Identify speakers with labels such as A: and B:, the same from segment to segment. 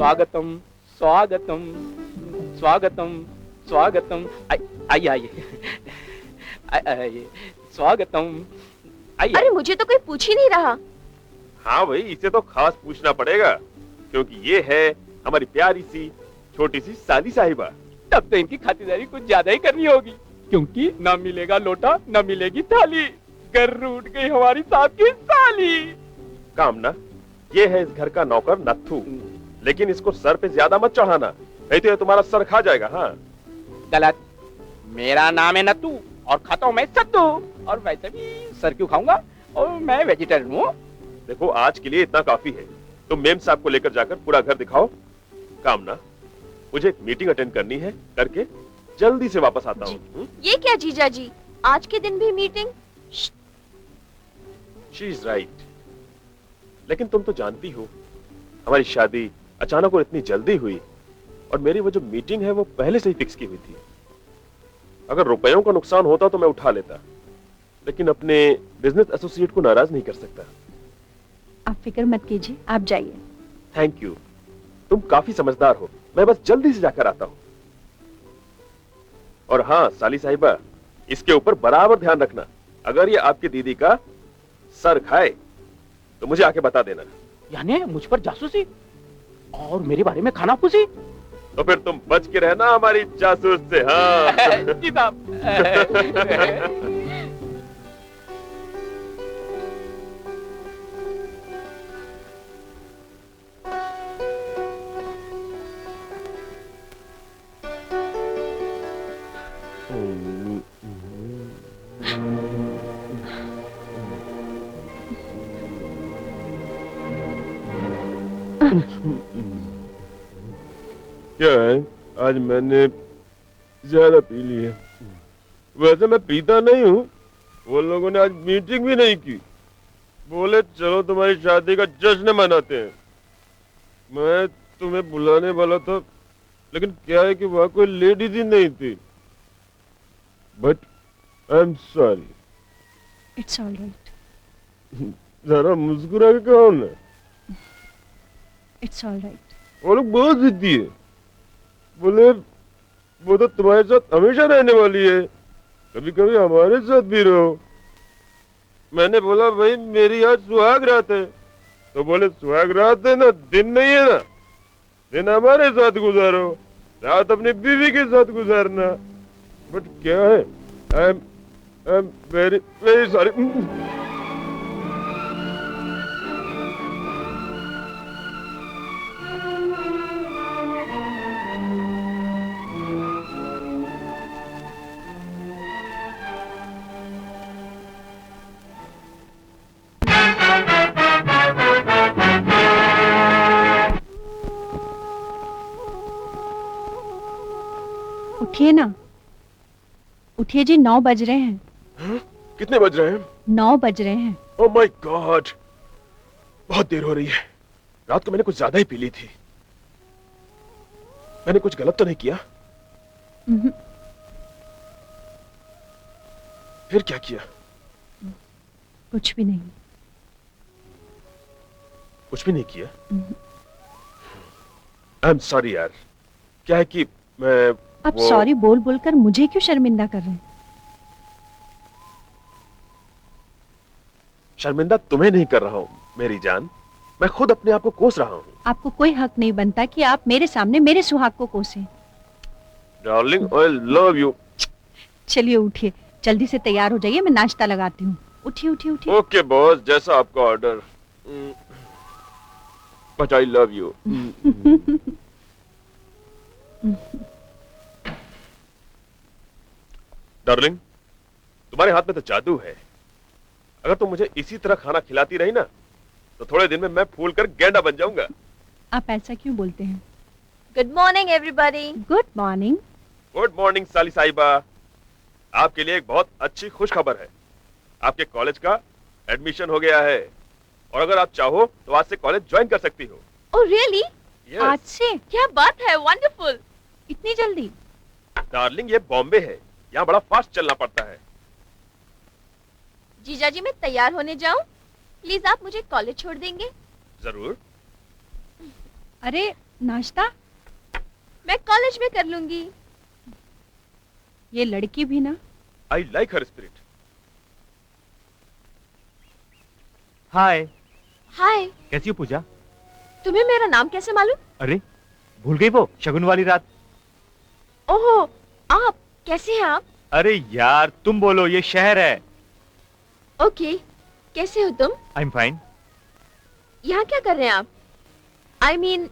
A: स्वागतम स्वागतम स्वागतम स्वागतम। आइए आइए आइए, स्वागतम। आइए।
B: अरे मुझे तो कोई पूछ ही नहीं रहा।
C: हाँ भाई, इसे तो खास पूछना पड़ेगा क्योंकि ये है हमारी प्यारी सी छोटी सी साली साहिबा।
A: तब तो इनकी खातिरदारी कुछ ज्यादा ही करनी होगी, क्योंकि ना मिलेगा लोटा न मिलेगी थाली। घर रूठ गई हमारी साहब की साली।
C: कामना, ये है इस घर का नौकर नत्थू, लेकिन इसको सर पे ज्यादा मत चढ़ाना, नहीं तो ये तुम्हारा सर खा जाएगा। हाँ
A: गलत, मेरा नाम है नत्थू और खाता हूँ मैं सत्तू। और वैसे भी सर क्यों खाऊंगा, और मैं वेजिटेरियन हूँ।
C: देखो, आज के लिए इतना काफी है। तुम मेम साहब को लेकर जाकर पूरा घर दिखाओ। कामना, मुझे एक मीटिंग अटेंड करनी है, करके जल्दी से वापस आता हूँ।
B: ये क्या जीजा जी, आज के दिन भी मीटिंग?
C: शी इज राइट, लेकिन तुम तो जानती हो हमारी शादी अचानक और इतनी जल्दी हुई, और मेरी वो जो मीटिंग है वो पहले से ही फिक्स की हुई थी। अगर रुपयों का नुकसान होता तो मैं उठा लेता, लेकिन अपने बिजनेस एसोसिएट को नाराज नहीं कर सकता।
D: आप फिक्र मत कीजिए, आप जाइए।
C: थैंक यू, तुम काफी समझदार हो। मैं बस जल्दी से जाकर आता हूं। और हाँ साली साहिबा, इसके ऊपर बराबर ध्यान रखना। अगर ये आपकी दीदी का सर खाए तो मुझे आके बता देना।
A: यानी मुझ पर जासूसी और मेरे बारे में खाना फूसी?
C: तो फिर तुम बच के रहना हमारी जासूस से। हाँ
A: जी साहब।
C: क्या है, आज मैंने ज्यादा पी ली है। वैसे मैं पीता नहीं हूँ। वो लोगों ने आज मीटिंग भी नहीं की, बोले चलो तुम्हारी शादी का जश्न मनाते हैं। मैं तुम्हें बुलाने वाला था, लेकिन क्या है कि वहां कोई लेडीज ही नहीं थी। But I am sorry.
D: It's all right.
C: जरा मुस्कुरा के कहो ना।
D: It's all right.
C: वो लोग बहुत जिद्दी है, बोले वो तो तुम्हारे साथ हमेशा रहने वाली है, कभी कभी हमारे साथ भी रहो। मैंने बोला भाई मेरी आज सुहाग रात है, तो बोले सुहाग रात है ना, दिन नहीं है ना। दिन हमारे साथ गुजारो, रात अपनी बीवी के साथ गुजारना। बट क्या है, आई एम वेरी वेरी सॉरी।
D: उठिए ना, उठिए जी, 9 बज रहे हैं।
C: हाँ? कितने बज रहे हैं?
D: 9 बज रहे हैं।
C: ओह माय गॉड, बहुत देर हो रही है। रात को मैंने कुछ ज्यादा ही पी ली थी। मैंने कुछ गलत तो नहीं किया? फिर क्या किया?
D: कुछ भी नहीं।
C: कुछ भी नहीं किया? आई एम सॉरी यार। क्या है कि मैं
D: अब सॉरी बोल बोलकर मुझे क्यों शर्मिंदा कर रहे हैं?
C: शर्मिंदा तुम्हें नहीं कर रहा हूं मेरी जान, मैं खुद अपने आप को कोस रहा हूं।
D: आपको कोई हक नहीं बनता कि आप मेरे सामने मेरे सुहाग को कोसें।
C: Darling, I love you.
D: चलिए उठिए, जल्दी से तैयार हो जाइए, मैं नाश्ता लगाती हूँ। उठिए उठिए उठिए।
C: ओके बॉस, जैसा आपका order. But I love you. Darling, तुम्हारे हाथ में तो जादू है। अगर तुम मुझे इसी तरह खाना खिलाती रही ना, तो थोड़े दिन में मैं फूल कर गेंडा बन जाऊंगा।
D: आप ऐसा क्यों बोलते हैं?
B: Good morning everybody.
D: Good morning.
C: Good morning साली साहिबा। आपके लिए एक बहुत अच्छी खुश खबर है। आपके कॉलेज का एडमिशन हो गया है, और अगर आप चाहो तो आज से कॉलेज ज्वाइन कर सकती हो।
B: Oh really?
D: आज से?
B: क्या बात है, वंडरफुल।
D: इतनी जल्दी?
C: डार्लिंग, ये बॉम्बे है, यहाँ बड़ा फास्ट चलना पड़ता है।
B: जीजा जी मैं तैयार होने जाऊं? प्लीज आप मुझे कॉलेज छोड़ देंगे?
C: जरूर।
D: अरे नाश्ता?
B: मैं कॉलेज में कर लूंगी।
D: ये लड़की भी ना।
C: I like her spirit.
E: हाय,
B: हाय,
E: कैसी हो पूजा?
B: तुम्हें मेरा नाम कैसे मालूम?
E: अरे भूल गई वो शगुन वाली रात?
B: ओहो, आप कैसे हैं आप?
E: अरे यार तुम बोलो, ये शहर है।
B: ओके, कैसे हो तुम?
E: आई एम फाइन।
B: यहाँ क्या कर रहे हैं आप? आई मीन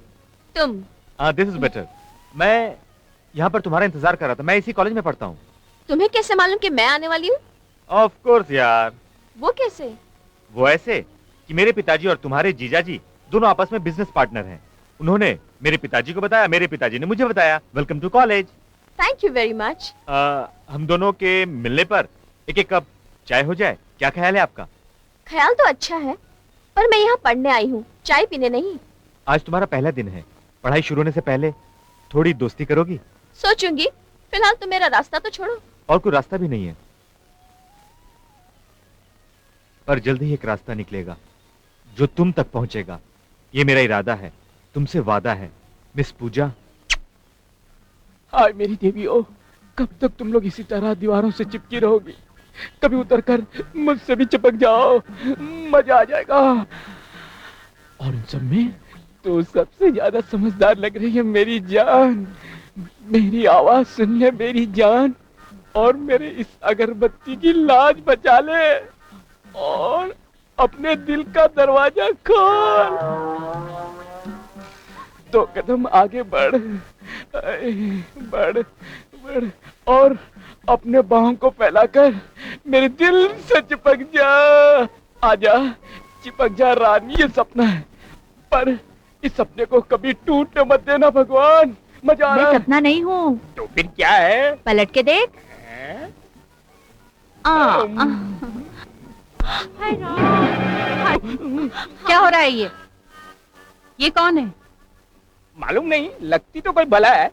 B: तुम।
E: This is better. मैं यहाँ पर तुम्हारा इंतजार कर रहा था। मैं इसी कॉलेज में पढ़ता हूँ।
B: तुम्हें कैसे मालूम कि मैं आने वाली हूँ?
E: ऑफ कोर्स यार।
B: वो कैसे?
E: वो ऐसे कि मेरे पिताजी और तुम्हारे जीजाजी दोनों आपस में बिजनेस पार्टनर हैं। उन्होंने मेरे पिताजी को बताया, मेरे पिताजी ने मुझे बताया। Welcome to college.
B: Thank you very much.
E: हम दोनों के मिलने पर एक एक कप चाय हो जाए, क्या ख्याल है आपका?
B: ख्याल तो अच्छा है, पर मैं यहाँ पढ़ने आई हूँ, चाय पीने नहीं।
E: आज तुम्हारा पहला दिन है। पढ़ाई शुरू होने से पहले थोड़ी दोस्ती करोगी?
B: सोचूंगी। फिलहाल तो मेरा रास्ता तो छोड़ो।
E: और कोई रास्ता भी नहीं है, पर जल्द ही एक रास्ता निकलेगा जो तुम तक पहुंचेगा। ये मेरा इरादा है, तुमसे वादा है मिस पूजा।
A: हाय मेरी देवियों, कब तक तुम लोग इसी तरह दीवारों से चिपकी रहोगी? कभी उतरकर मुझसे भी चिपक जाओ, मजा आ जाएगा। और इन सब में तो सबसे ज्यादा समझदार लग रही है मेरी जान। मेरी आवाज सुन ले मेरी जान, और मेरे इस अगरबत्ती की लाज बचा ले, और अपने दिल का दरवाजा खोल। 2 कदम आगे बढ़, बढ़ बढ़, और अपने बाहों को फैलाकर मेरे दिल से चिपक जा। आजा, चिपक जा रानी। ये सपना है, पर इस सपने को कभी टूटने मत देना भगवान। मजा आ रहा
D: मैं
A: है।
D: सपना नहीं हूँ।
A: तो फिर क्या है?
D: पलट के देख।
A: हैं?
D: हाय राम। क्या हो रहा है ये कौन है?
A: मालूम नहीं, लगती तो कोई भला है।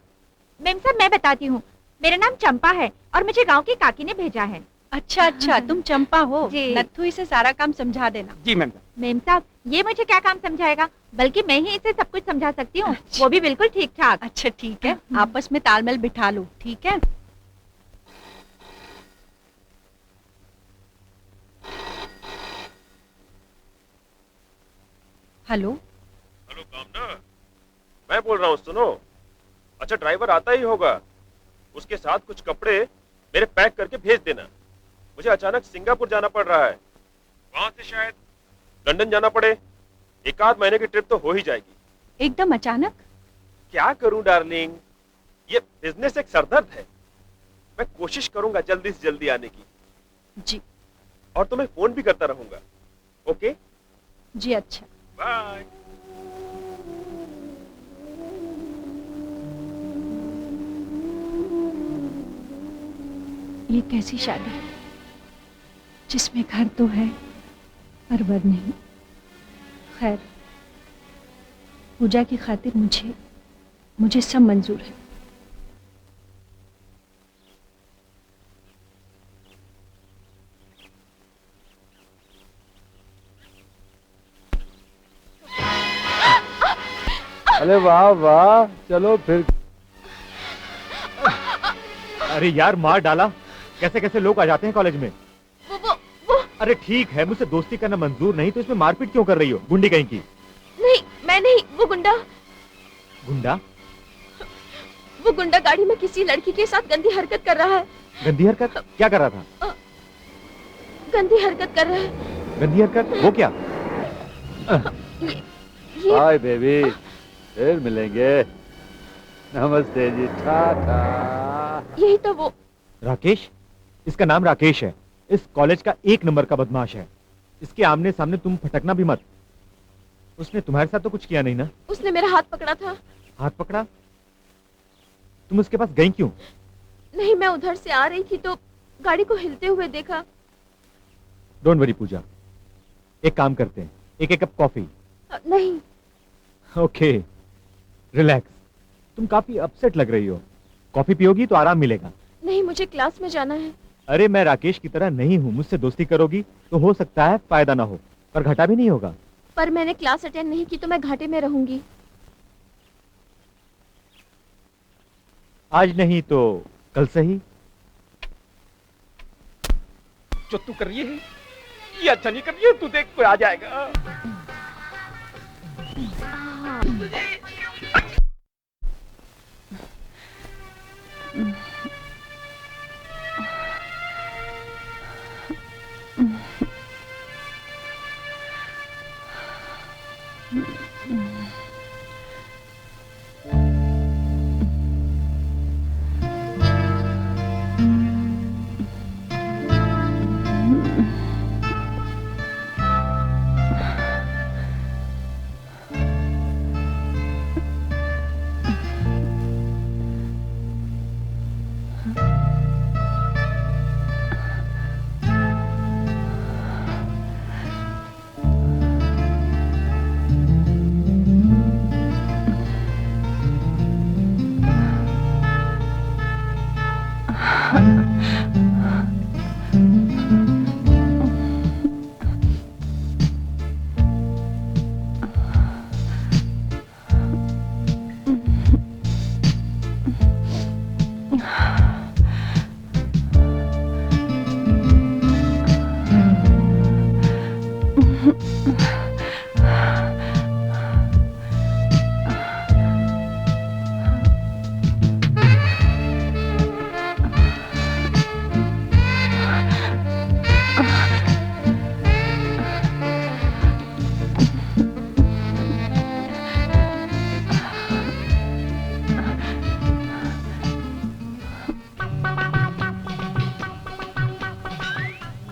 F: मैम साहब मैं बताती हूँ, मेरा नाम चंपा है और मुझे गांव की काकी ने भेजा है।
D: अच्छा अच्छा, तुम चंपा हो।
F: जी।
D: नत्थु इसे सारा काम समझा देना।
A: जी मैम।
F: मैम साहब ये मुझे क्या काम समझाएगा, बल्कि मैं ही इसे सब कुछ समझा सकती हूँ, वो भी बिल्कुल ठीक ठाक।
D: अच्छा ठीक है, आपस में तालमेल बिठा लो, ठीक है? हेलो
C: हेलो कामना, मैं बोल रहा हूँ, सुनो। अच्छा ड्राइवर आता ही होगा, उसके साथ कुछ कपड़े मेरे पैक करके भेज देना। मुझे अचानक सिंगापुर जाना पड़ रहा है, वहां से शायद लंदन जाना पड़े। 1 आध महीने की ट्रिप तो हो ही जाएगी।
D: एकदम अचानक?
C: क्या करूं डार्लिंग, ये बिजनेस एक सरदर्द है। मैं कोशिश करूंगा जल्दी से जल्दी आने की,
D: जी
C: और तुम्हें फोन भी करता रहूंगा। ओके
D: जी, अच्छा।
C: बाय।
D: ये कैसी शादी है जिसमें घर तो है पर वर नहीं। खैर, पूजा की खातिर मुझे सब मंजूर है।
G: अरे वाह वाह, चलो फिर।
E: अरे यार मार डाला। कैसे कैसे लोग आ जाते हैं कॉलेज में।
B: वो
E: अरे ठीक है, मुझसे दोस्ती करना मंजूर नहीं तो इसमें मारपीट क्यों कर रही हो, गुंडी कहीं की।
B: नहीं, मैं नहीं, वो गुंडा।
E: गुंडा?
B: वो गुंडा गाड़ी में किसी लड़की के साथ गंदी हरकत कर रहा है।
E: गंदी हरकत? क्या कर रहा था?
B: गंदी हरकत कर रहा है।
E: गंदी हरकत? वो क्या?
B: ये
G: हाय बेबी, फिर मिलेंगे। नमस्ते जी, टाटा।
B: यही तो वो।
E: राकेश? इसका नाम राकेश है, इस कॉलेज का 1 नंबर का बदमाश है। इसके आमने सामने तुम फटकना भी मत। उसने तुम्हारे साथ तो कुछ किया नहीं ना?
B: उसने मेरा हाथ पकड़ा था।
E: हाथ पकड़ा? तुम उसके पास गई क्यों?
B: नहीं, मैं उधर से आ रही थी तो गाड़ी को हिलते हुए देखा।
E: डोंट वरी पूजा, एक काम करते हैं, एक कप कॉफी।
B: नहीं।
E: Okay, relax. तुम काफी अपसेट लग रही हो, कॉफी पियोगी तो आराम मिलेगा।
B: नहीं, मुझे क्लास में जाना है।
E: अरे मैं राकेश की तरह नहीं हूँ, मुझसे दोस्ती करोगी तो हो सकता है फायदा ना हो, पर घाटा भी नहीं होगा।
B: पर मैंने क्लास अटेंड नहीं की तो मैं घाटे में रहूंगी।
E: आज नहीं तो कल से ही।
A: जो तू कर रही है ये अच्छा नहीं कर रही है, तू देख कोई आ जाएगा।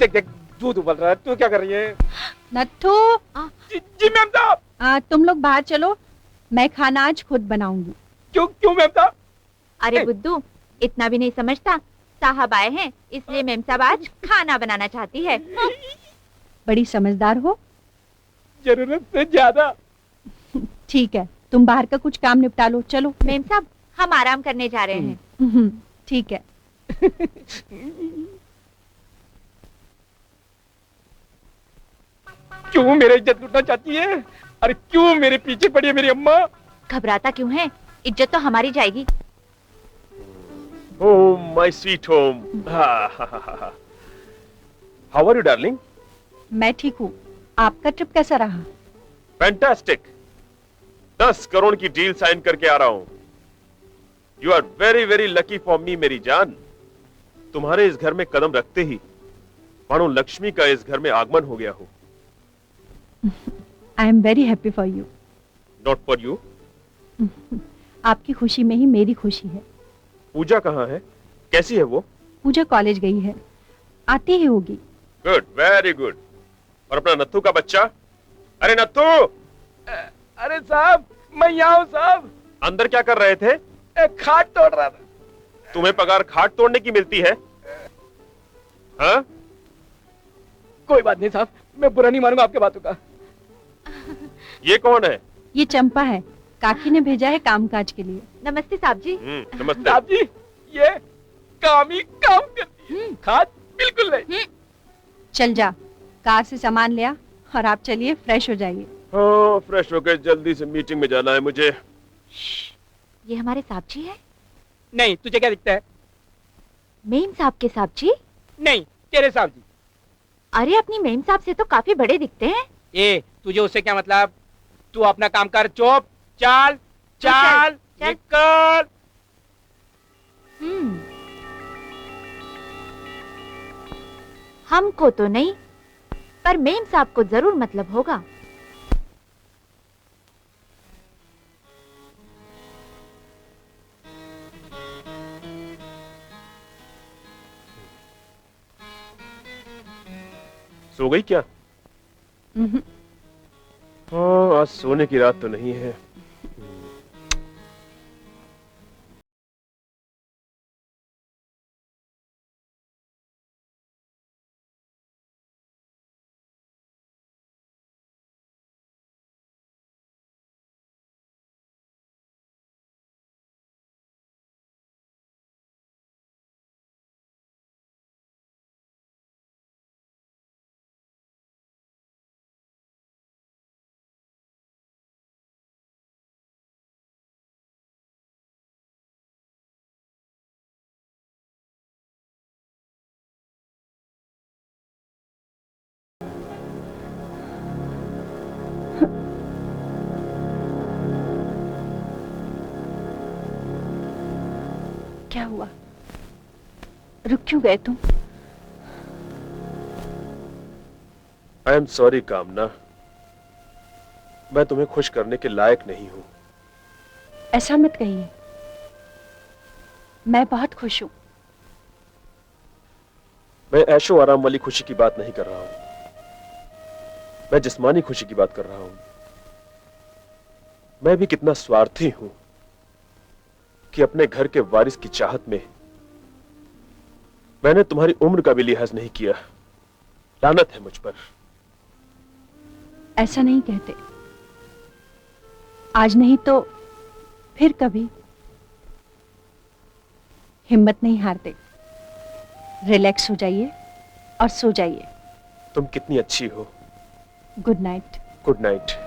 A: देख देख दूध उबल रहा है, तू क्या कर रही है?
D: नत्थू,
A: जी मैम साहब।
D: तुम लोग बाहर चलो, मैं खाना आज खुद बनाऊंगी।
A: क्यों क्यों मैम साहब?
F: अरे बुद्धू, इतना भी नहीं समझता। साहब आए हैं इसलिए मेम साहब आज खाना बनाना चाहती है।
D: बड़ी समझदार हो।
A: जरूरत से ज्यादा।
D: ठीक है, तुम बाहर का कुछ काम निपटा लो, चलो।
F: मेम साहब हम आराम करने जा रहे हैं।
D: ठीक है।
A: क्यों मेरी इज्जत लूटना चाहती है? अरे क्यों मेरे पीछे पड़ी है मेरी अम्मा?
F: घबराता क्यों है? इज्जत तो हमारी जाएगी।
C: Home, my sweet home. How are you, darling?
D: मैं ठीक हूँ। आपका ट्रिप कैसा रहा?
C: Fantastic. 10 करोड़ की डील साइन करके आ रहा हूं। You are very very lucky for me, मेरी जान। तुम्हारे इस घर में कदम रखते ही मानो लक्ष्मी का इस घर में आगमन हो गया हो।
D: आई am very happy for you.
C: Not for you.
D: आपकी खुशी में ही मेरी खुशी है।
C: पूजा कहाँ है? कैसी है वो?
D: पूजा कॉलेज गई है, आती ही होगी।
C: Good, very good. और अपना नत्थू का बच्चा? अरे नत्थू!
A: अरे साहब, मैं यहाँ हूँ साहब।
C: अंदर क्या कर रहे थे?
A: खाट तोड़ रहा था।
C: तुम्हें पगार खाट तोड़ने की मिलती है? हाँ?
A: कोई बात नहीं साहब, मैं बुरा नहीं मानूंगा आपके बातों का।
C: ये कौन है?
D: ये चंपा है, काकी ने भेजा है कामकाज के लिए।
F: नमस्ते साहब जी।
C: नमस्ते।
A: साहब जी, ये काम ही काम करती है, खाद बिल्कुल नहीं।
D: चल जा, कार से सामान ले आ और आप चलिए फ्रेश हो जाइए।
C: हाँ, फ्रेश होकर जल्दी से मीटिंग में जाना है मुझे।
F: ये हमारे साहब जी है?
A: नहीं, तुझे क्या दिखता है?
F: मेम साहब के साहब जी?
A: नहीं, तेरे साहब जी।
F: अरे अपनी मेम साहब से तो काफी बड़े दिखते हैं।
A: ये तुझे उससे क्या मतलब? तू अपना काम कर, चुप चाल चाल
F: चल।
A: निकल।
F: हमको तो नहीं, पर मेम साहब को जरूर मतलब होगा।
C: सो गई क्या? हाँ, आज सोने की रात तो नहीं है।
D: हुआ? रुक क्यों गए तुम?
C: आई एम सॉरी कामना, मैं तुम्हें खुश करने के लायक नहीं हूं।
D: ऐसा मत कहिए, मैं बहुत खुश हूँ।
C: मैं ऐशो आराम वाली खुशी की बात नहीं कर रहा हूं, मैं जिस्मानी खुशी की बात कर रहा हूं। मैं भी कितना स्वार्थी हूं कि अपने घर के वारिस की चाहत में मैंने तुम्हारी उम्र का भी लिहाज नहीं किया। लानत है मुझ पर।
D: ऐसा नहीं कहते, आज नहीं तो फिर कभी। हिम्मत नहीं हारते, रिलैक्स हो जाइए और सो जाइए।
C: तुम कितनी अच्छी हो।
D: Good night.
C: Good night.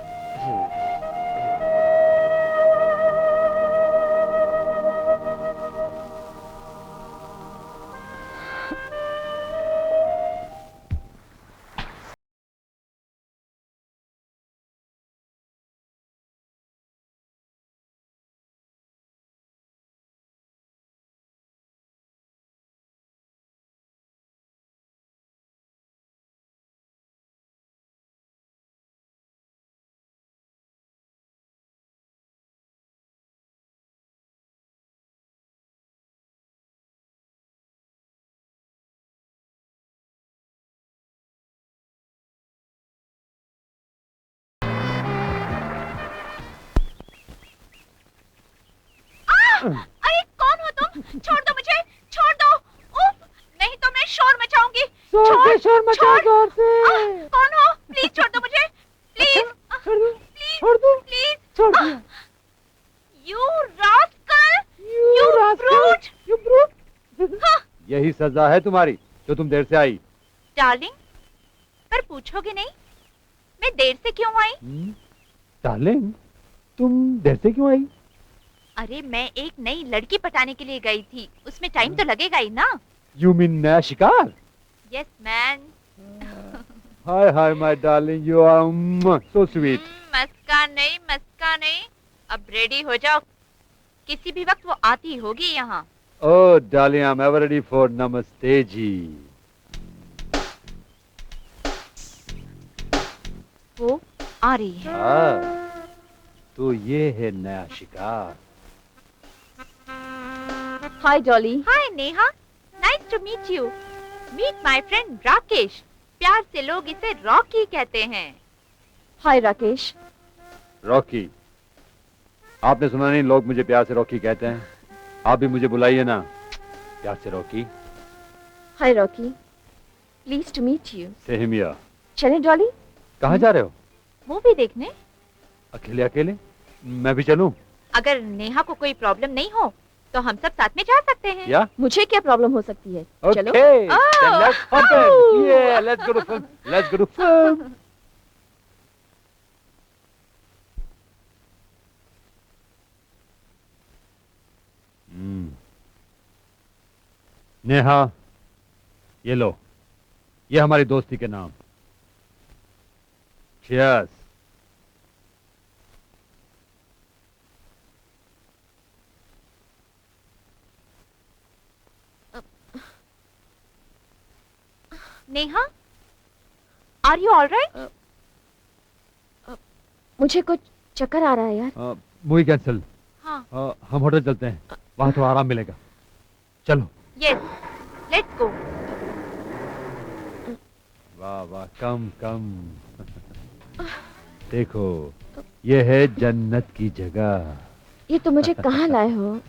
F: अरे कौन हो तुम? छोड़ दो मुझे, छोड़ दो। उफ, नहीं तो मैं शोर मचाऊंगी। शोर मचा जोर से। कौन हो? प्लीज छोड़ दो मुझे, प्लीज।
E: छोड़ दो।
F: प्लीज
E: छोड़ दिया।
F: You rascal, you brute.
E: You brute. यही सजा है तुम्हारी जो तुम देर से आई।
F: डार्लिंग, पर पूछोगे नहीं मैं देर से क्यों आई?
E: डार्लिंग, तुम देर से क्यों आई?
F: अरे मैं एक नई लड़की पटाने के लिए गई थी, उसमें टाइम तो लगेगा ही ना।
E: यू मीन नया शिकार?
F: Yes man.
G: Hi hi my darling, you are so sweet.
F: मस्का नहीं। अब रेडी हो जाओ, किसी भी वक्त वो आती होगी यहाँ।
G: Oh darling, I am ever ready for नमस्ते जी।
F: वो आ रही है।
G: तो ये है नया शिकार।
B: Hi Dolly.
F: Hi Neha, nice to meet you. Meet my friend Rakesh, प्यार से लोग इसे रॉकी कहते हैं।
B: हाय राकेश।
G: रॉकी, आपने सुना नहीं, लोग मुझे प्यार से रॉकी कहते हैं। आप भी मुझे बुलाइए ना प्यार से Rocky.
B: Hi Rocky, please to meet you.
G: Same here.
B: चलें डॉली?
G: कहाँ जा रहे हो?
F: मूवी देखने।
G: अकेले अकेले? मैं भी चलूं?
F: अगर नेहा को कोई प्रॉब्लम नहीं हो तो हम सब साथ में जा सकते हैं।
G: या?
B: मुझे क्या प्रॉब्लम हो सकती है? चलो।
G: Okay, then let's hop in. Yeah, let's go to film. Let's go to film. Neha, ये लो, ये हमारी दोस्ती के नाम। Cheers.
F: Neha, are you all right?
B: मुझे कुछ चक्कर आ रहा है यार।
G: Movie cancel.
F: हाँ।
G: हम होटल चलते हैं, वहां थोड़ा आराम मिलेगा। चलो।
F: Yes, let's go.
G: वाह वाह, कम कम। देखो, ये है जन्नत की जगह।
B: ये तो मुझे कहाँ लाए हो?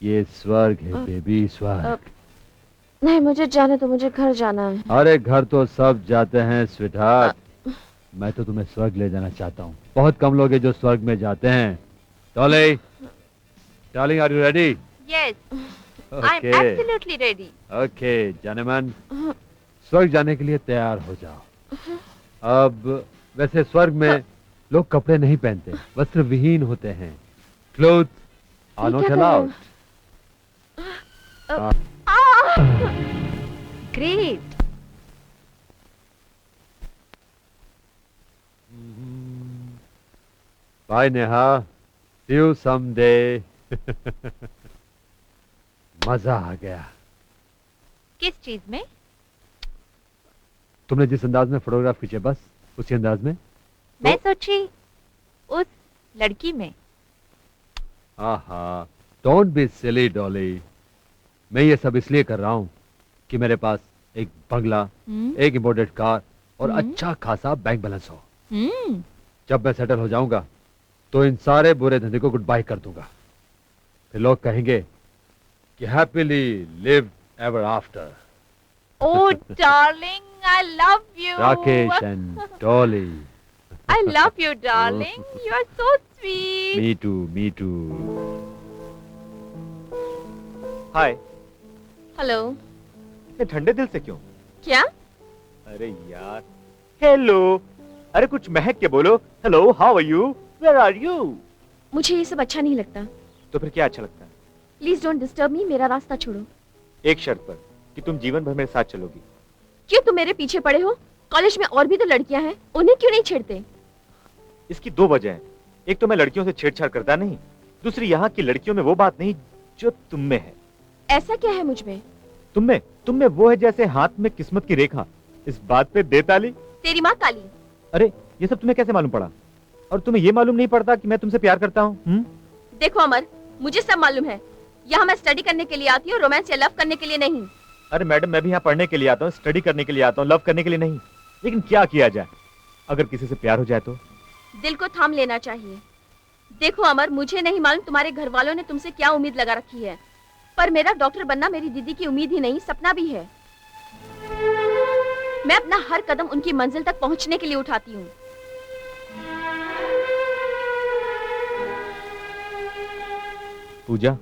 G: ये स्वर्ग है बेबी, स्वर्ग।
B: नहीं, मुझे जाने तो, मुझे घर जाना है।
G: अरे घर तो सब जाते हैं स्वीटहार्ट, मैं तो तुम्हें स्वर्ग ले जाना चाहता हूँ। बहुत कम लोग हैं जो स्वर्ग में जाते हैं। Dolly, darling, are you ready?
F: Yes, I am absolutely ready.
G: Okay जाने मन, स्वर्ग जाने के लिए तैयार हो जाओ। अब वैसे स्वर्ग में लोग कपड़े नहीं पहनते, वस्त्र विहीन होते हैं। Cloth are not allowed.
F: Great.
G: Bye Neha, see you someday. मजा आ गया।
F: किस चीज में?
G: तुमने जिस अंदाज में फोटोग्राफ खींचे बस उसी अंदाज में।
F: मैं सोची उस लड़की में।
G: आहा, डोंट बी सिली डॉली। मैं ये सब इसलिए कर रहा हूँ कि मेरे पास एक बंगला, एक इम्पोर्टेड कार और अच्छा खासा बैंक बैलेंस हो। जब मैं सेटल हो जाऊंगा तो इन सारे बुरे धंधे को गुड बाय कर दूंगा। फिर लोग कहेंगे कि happily live ever after.
F: Oh darling, I love you.
G: Rakesh and Dolly.
F: I love you, darling. You are so sweet.
G: Me too, me too.
E: Hi.
B: Hello.
E: इतने ठंडे दिल से क्यों?
B: क्या?
E: अरे यार, हेलो। अरे कुछ महक के बोलो। Hello, how are you, where are you?
B: मुझे ये सब अच्छा नहीं लगता।
E: तो फिर क्या अच्छा लगता है?
B: प्लीज डोंट डिस्टर्ब मी, मेरा रास्ता छोड़ो।
E: एक शर्त पर कि तुम जीवन भर मेरे साथ चलोगी।
B: क्यों तुम मेरे पीछे पड़े हो? कॉलेज में और भी तो लड़कियां हैं, उन्हें क्यों नहीं छेड़ते?
E: इसकी दो वजह हैं। एक तो मैं लड़कियों से छेड़छाड़ करता नहीं, दूसरी यहाँ की लड़कियों में वो बात नहीं जो तुम में है।
B: ऐसा क्या है मुझ में?
E: तुम में वो है जैसे हाथ में किस्मत की रेखा। इस बात पे दे ताली।
B: तेरी माँ काली।
E: अरे ये सब तुम्हें कैसे मालूम पड़ा? और तुम्हें ये मालूम नहीं पड़ता कि मैं तुमसे प्यार करता हूँ?
B: देखो अमर, मुझे सब मालूम है। यहाँ मैं स्टडी करने के लिए आती हूँ, रोमांस या लव करने के लिए नहीं।
E: अरे मैडम, मैं भी यहाँ पढ़ने के लिए आता हूँ, स्टडी करने के लिए आता हूँ, लव करने के लिए नहीं। लेकिन क्या किया जाए, अगर किसी से प्यार हो जाए तो?
B: दिल को थाम लेना चाहिए। देखो अमर, मुझे नहीं मालूम तुम्हारे घर वालों ने तुमसे क्या उम्मीद लगा रखी है, पर मेरा डॉक्टर बनना मेरी दीदी की उम्मीद ही नहीं, सपना भी है। मैं अपना हर कदम उनकी मंजिल तक पहुंचने के लिए उठाती हूँ।
E: पूजा,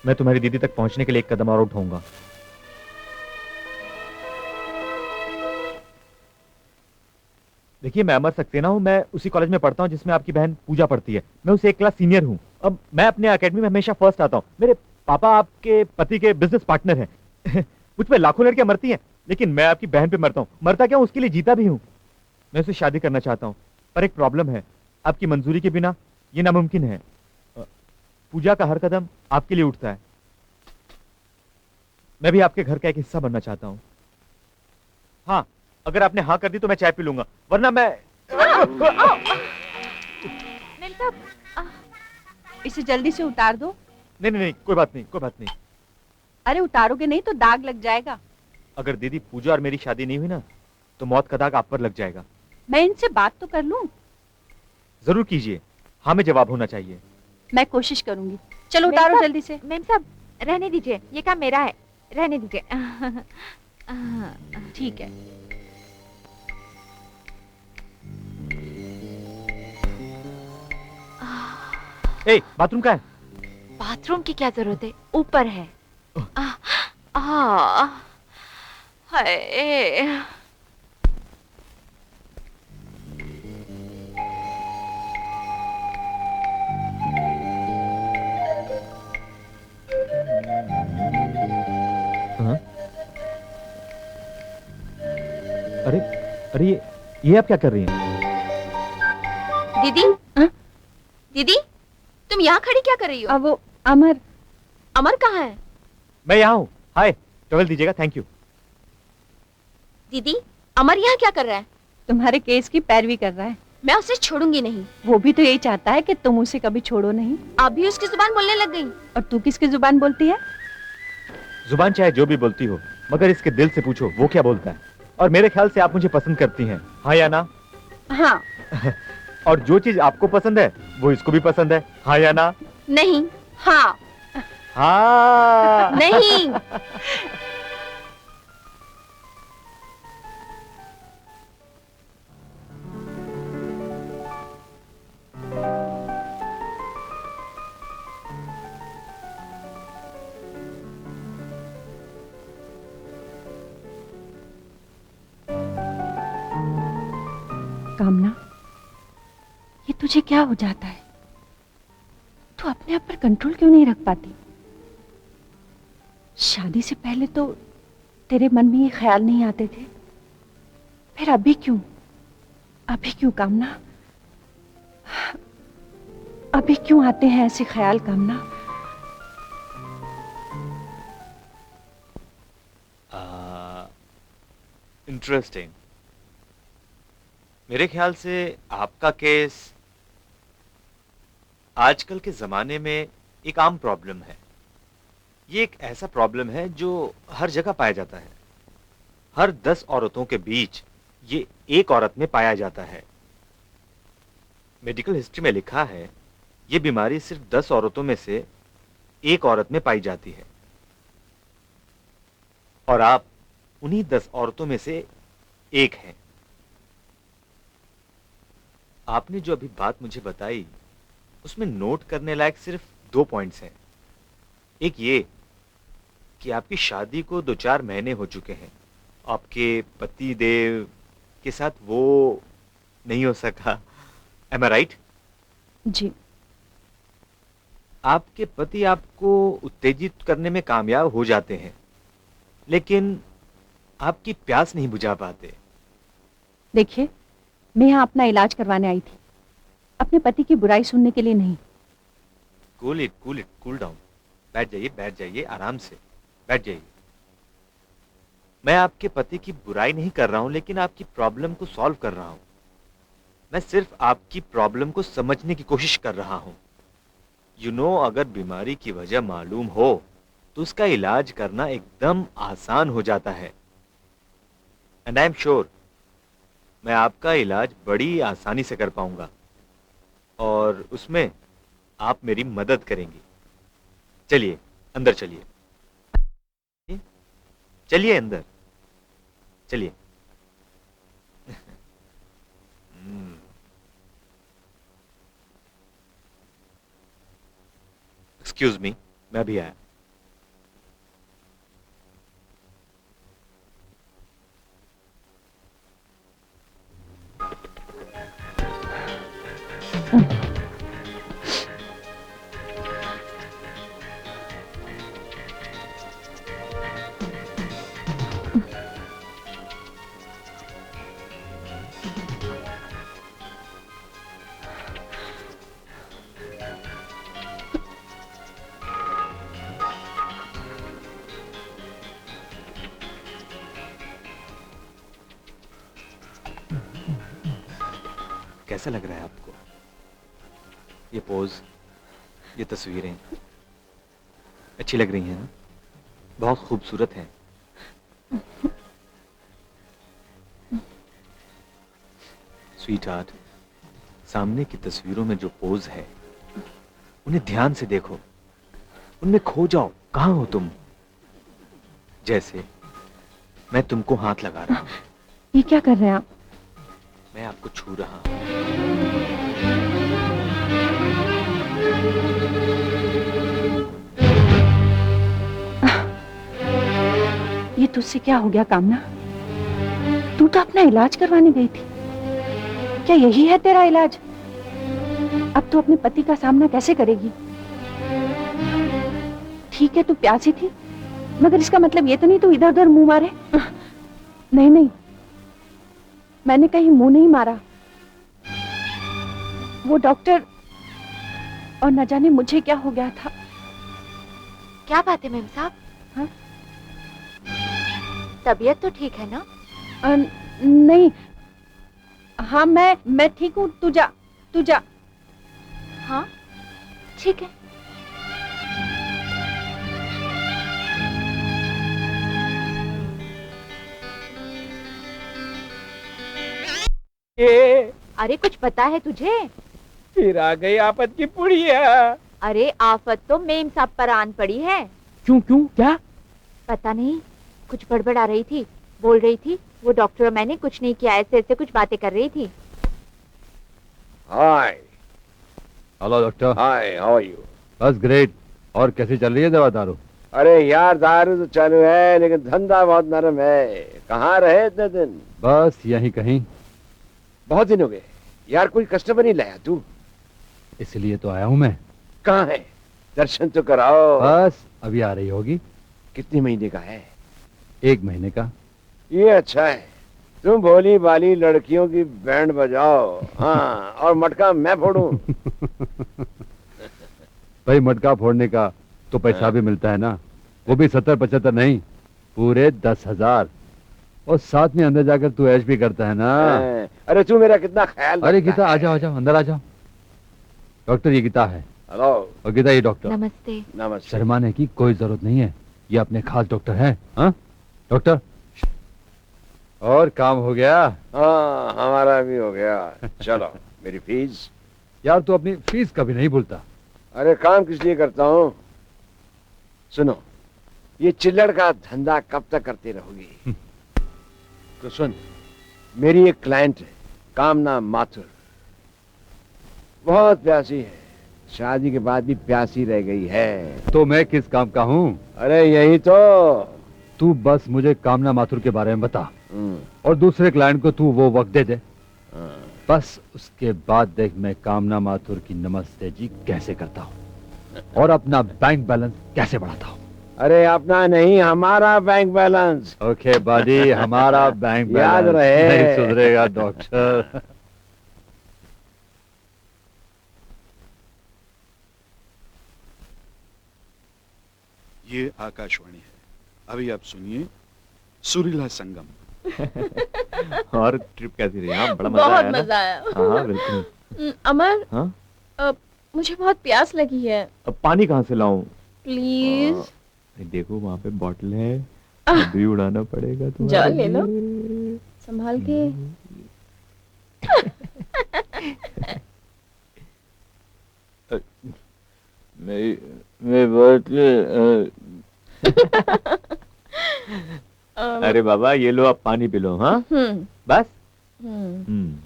E: मैं तुम्हारी दीदी तक पहुंचने के लिए एक कदम और उठाऊंगा। देखिए, मैं अमर सक्सेना हूं, मैं उसी कॉलेज में पढ़ता हूं जिसमें आपकी बहन पूजा पढ़ती है। मैं उसे एक क्लास सीनियर हूं। अब मैं अपने एकेडमी में हमेशा फर्स्ट आता हूं। मेरे पापा आपके पति के बिजनेस पार्टनर हैं। मुझ पे लाखों लड़कियां मरती हैं, लेकिन मैं आपकी बहन पे मरता हूं। मरता क्या, उसके लिए जीता भी हूं। मैं उसे शादी करना चाहता हूं, पर एक प्रॉब्लम है, आपकी मंजूरी के बिना ये नामुमकिन है। पूजा का हर कदम आपके लिए उठता है। मैं भी आपके घर का एक हिस्सा बनना चाहता हूं। हाँ, अगर आपने हाँ कर दी तो मैं चाय पी लूंगा, वरना मैं
D: इसे जल्दी से उतार दो।
E: नहीं नहीं नहीं, कोई बात नहीं, कोई बात नहीं।
D: अरे उतारोगे नहीं तो दाग लग जाएगा।
E: अगर दीदी पूजा और मेरी शादी नहीं हुई ना, तो मौत का दाग आप पर लग जाएगा।
D: मैं इनसे बात तो कर लूं।
E: जरूर कीजिए, हाँ में जवाब होना चाहिए।
D: मैं कोशिश करूंगी। चलो उतारो जल्दी से।
F: मैम साहब, रहने दीजिए, ये काम मेरा है, रहने दीजिए।
D: ठीक है।
E: ए, बाथरूम कहाँ है?
F: बाथरूम की क्या जरूरत है, ऊपर है। हाय।
E: हाँ? अरे अरे ये आप क्या कर रही हैं?
B: दीदी, दीदी, तुम यहाँ खड़ी क्या कर रही हो?
D: अब वो अमर।
B: अमर कहाँ है?
E: मैं यहाँ हूँ। हाय, टॉवेल दीजिएगा, थैंक यू।
B: दीदी, अमर यहाँ क्या कर रहा है?
D: तुम्हारे केस की पैरवी कर रहा है।
B: मैं उसे छोड़ूंगी नहीं।
D: वो भी तो यही चाहता है कि तुम उसे कभी छोड़ो नहीं।
B: आप भी उसकी जुबान बोलने लग गई।
D: और तू किसकी जुबान बोलती है?
E: जुबान चाहे जो भी बोलती हो, मगर इसके दिल से पूछो वो क्या बोलता है। और मेरे ख्याल से आप मुझे पसंद करती हैं, हाँ या ना?
D: हाँ।
E: और जो चीज आपको पसंद है वो इसको भी पसंद है, हाँ या ना?
B: नहीं। हाँ।
E: हाँ।
B: नहीं।
D: कामना, ये तुझे क्या हो जाता है? तू अपने आप पर कंट्रोल क्यों नहीं रख पाती? शादी से पहले तो तेरे मन में ये ख्याल नहीं आते थे, फिर अभी क्यों? अभी क्यों कामना? अभी क्यों आते हैं ऐसे ख्याल कामना?
E: इंटरेस्टिंग। मेरे ख्याल से आपका केस आजकल के जमाने में एक आम प्रॉब्लम है। ये एक ऐसा प्रॉब्लम है जो हर जगह पाया जाता है। हर 10 औरतों के बीच ये एक औरत में पाया जाता है। मेडिकल हिस्ट्री में लिखा है ये बीमारी सिर्फ 10 औरतों में से एक औरत में पाई जाती है, और आप उन्हीं 10 औरतों में से एक हैं। आपने जो अभी बात मुझे बताई उसमें नोट करने लायक सिर्फ 2 पॉइंट्स हैं। एक ये कि आपकी शादी को 2-4 महीने हो चुके हैं, आपके पति देव के साथ वो नहीं हो सका। एम आई राइट?
D: जी।
E: आपके पति आपको उत्तेजित करने में कामयाब हो जाते हैं, लेकिन आपकी प्यास नहीं बुझा पाते।
D: देखिए, मैं यहाँ अपना इलाज करवाने आई थी, अपने पति की बुराई सुनने के लिए नहीं।
E: Cool it, cool down. बैठ जाइए, आराम से बैठ जाइए। मैं आपके पति की बुराई नहीं कर रहा हूं, लेकिन आपकी प्रॉब्लम को सॉल्व कर रहा हूं। मैं सिर्फ आपकी प्रॉब्लम को समझने की कोशिश कर रहा हूं। अगर बीमारी की वजह मालूम हो तो उसका इलाज करना एकदम आसान हो जाता है। एंड आई एम श्योर मैं आपका इलाज बड़ी आसानी से कर पाऊंगा, और उसमें आप मेरी मदद करेंगी। चलिए अंदर चलिए, चलिए अंदर चलिए। एक्सक्यूज मी, मैं भी आया। कैसा लग रहा है आपको ये पोज, ये तस्वीरें अच्छी लग रही हैं ना? बहुत खूबसूरत हैं। स्वीट हार्ट, सामने की तस्वीरों में जो पोज है उन्हें ध्यान से देखो, उनमें खो जाओ। कहाँ हो तुम? जैसे मैं तुमको हाथ लगा रहा हूं।
D: ये क्या कर रहे हैं आप?
E: मैं आपको छू रहा हूं।
D: ये तुझसे क्या हो गया कामना? तू तो अपना इलाज करवाने गई थी। क्या यही है तेरा इलाज? अब तू अपने पति का सामना कैसे करेगी? ठीक है, तू प्यासी थी, मगर इसका मतलब ये तो नहीं तू इधर उधर मुंह मारे। नहीं नहीं, मैंने कहीं मुंह नहीं मारा। वो डॉक्टर, और न जाने मुझे क्या हो गया था।
F: क्या बात है मेम साहब?
D: हाँ?
F: तबीयत तो ठीक है ना?
D: नहीं, हाँ मैं ठीक हूँ। तू जा।
F: हाँ ठीक है।
A: ये
F: अरे कुछ पता है तुझे?
A: फिर आ गई आफत की पुड़िया।
F: अरे आफत तो मेम साहब पर आन पड़ी है।
A: क्यों क्या?
F: पता नहीं, कुछ बड़बड़ा रही थी, बोल रही थी वो डॉक्टर और मैंने कुछ नहीं किया, ऐसे ऐसे कुछ बातें कर रही थी।
C: Hi
G: hello doctor.
C: Hi, how are you?
G: बस ग्रेट। और कैसी चल रही है दवा दारू?
C: अरे यार, दारू तो चालू है लेकिन धंधा बहुत नरम है। कहाँ रहे इतने दिन?
G: बस यहीं कहीं।
C: बहुत दिन हो गए यार, कोई कस्टमर नहीं लाया तू।
G: इसलिए तो आया हूँ मैं।
C: कहाँ है? दर्शन तो कराओ।
G: बस अभी आ रही होगी।
C: कितने महीने का है?
G: 1 महीने का।
C: ये अच्छा है, तुम भोली भाली लड़कियों की बैंड बजाओ। हाँ, और मटका मैं फोड़ूं।
G: भाई मटका फोड़ने का तो पैसा भी मिलता है ना, वो भी 70-75 नहीं, पूरे 10,000। और साथ में अंदर जाकर तू ऐश भी करता है ना।
C: अरे तू मेरा कितना ख्याल
G: अरे
C: रखता
G: गीता
C: है।
G: आ जाओ अंदर आ जाओ। डॉक्टर ये गीता है।
C: हेलो।
G: और गीता ये डॉक्टर।
F: नमस्ते।
C: नमस्ते।
G: शर्माने की कोई जरूरत नहीं है, ये अपने खास डॉक्टर हैं। हाँ डॉक्टर, और काम हो गया?
C: हाँ हमारा भी हो गया। चलो मेरी फीस।
G: यार तू अपनी फीस कभी नहीं भूलता।
C: अरे काम किस लिए करता हूँ? सुनो, ये चिल्लड़ का धंधा कब तक करती रहोगी? तो सुन, मेरी एक क्लाइंट है कामना माथुर, बहुत प्यासी है, शादी के बाद भी प्यासी रह गई है।
G: तो मैं किस काम का हूँ?
C: अरे यही तो।
G: तू बस मुझे कामना माथुर के बारे में बता,
C: हम्म,
G: और दूसरे क्लाइंट को तू वो वक्त दे दे।
C: हाँ।
G: बस उसके बाद देख मैं कामना माथुर की नमस्ते जी कैसे करता हूँ और अपना बैंक बैलेंस कैसे बढ़ाता हूँ।
C: अरे अपना नहीं, हमारा बैंक बैलेंस।
G: ओके बाजी, हमारा बैंक
C: याद
G: बैलेंस
C: रहे।
G: नहीं सुधरेगा डॉक्टर।
H: ये आकाशवाणी है। अभी आप सुनिए सुरीला संगम।
E: और ट्रिप कैसी रही? हाँ बड़ा मजा
B: बहुत
E: आया ना?
B: मजा आया।
E: हाँ हाँ बिल्कुल।
B: अमर,
E: हाँ
B: मुझे बहुत प्यास लगी है,
E: अब पानी कहाँ से लाऊं?
B: प्लीज।
E: देखो वहाँ पे बॉटल है, अभी उड़ाना पड़ेगा
B: जाओ
E: तुम्हारे
B: ले लो,
E: लिए।
B: संभाल के।
E: मैं बॉटल अरे बाबा ये लो, आप पानी पी लो। हाँ बस। हम्म।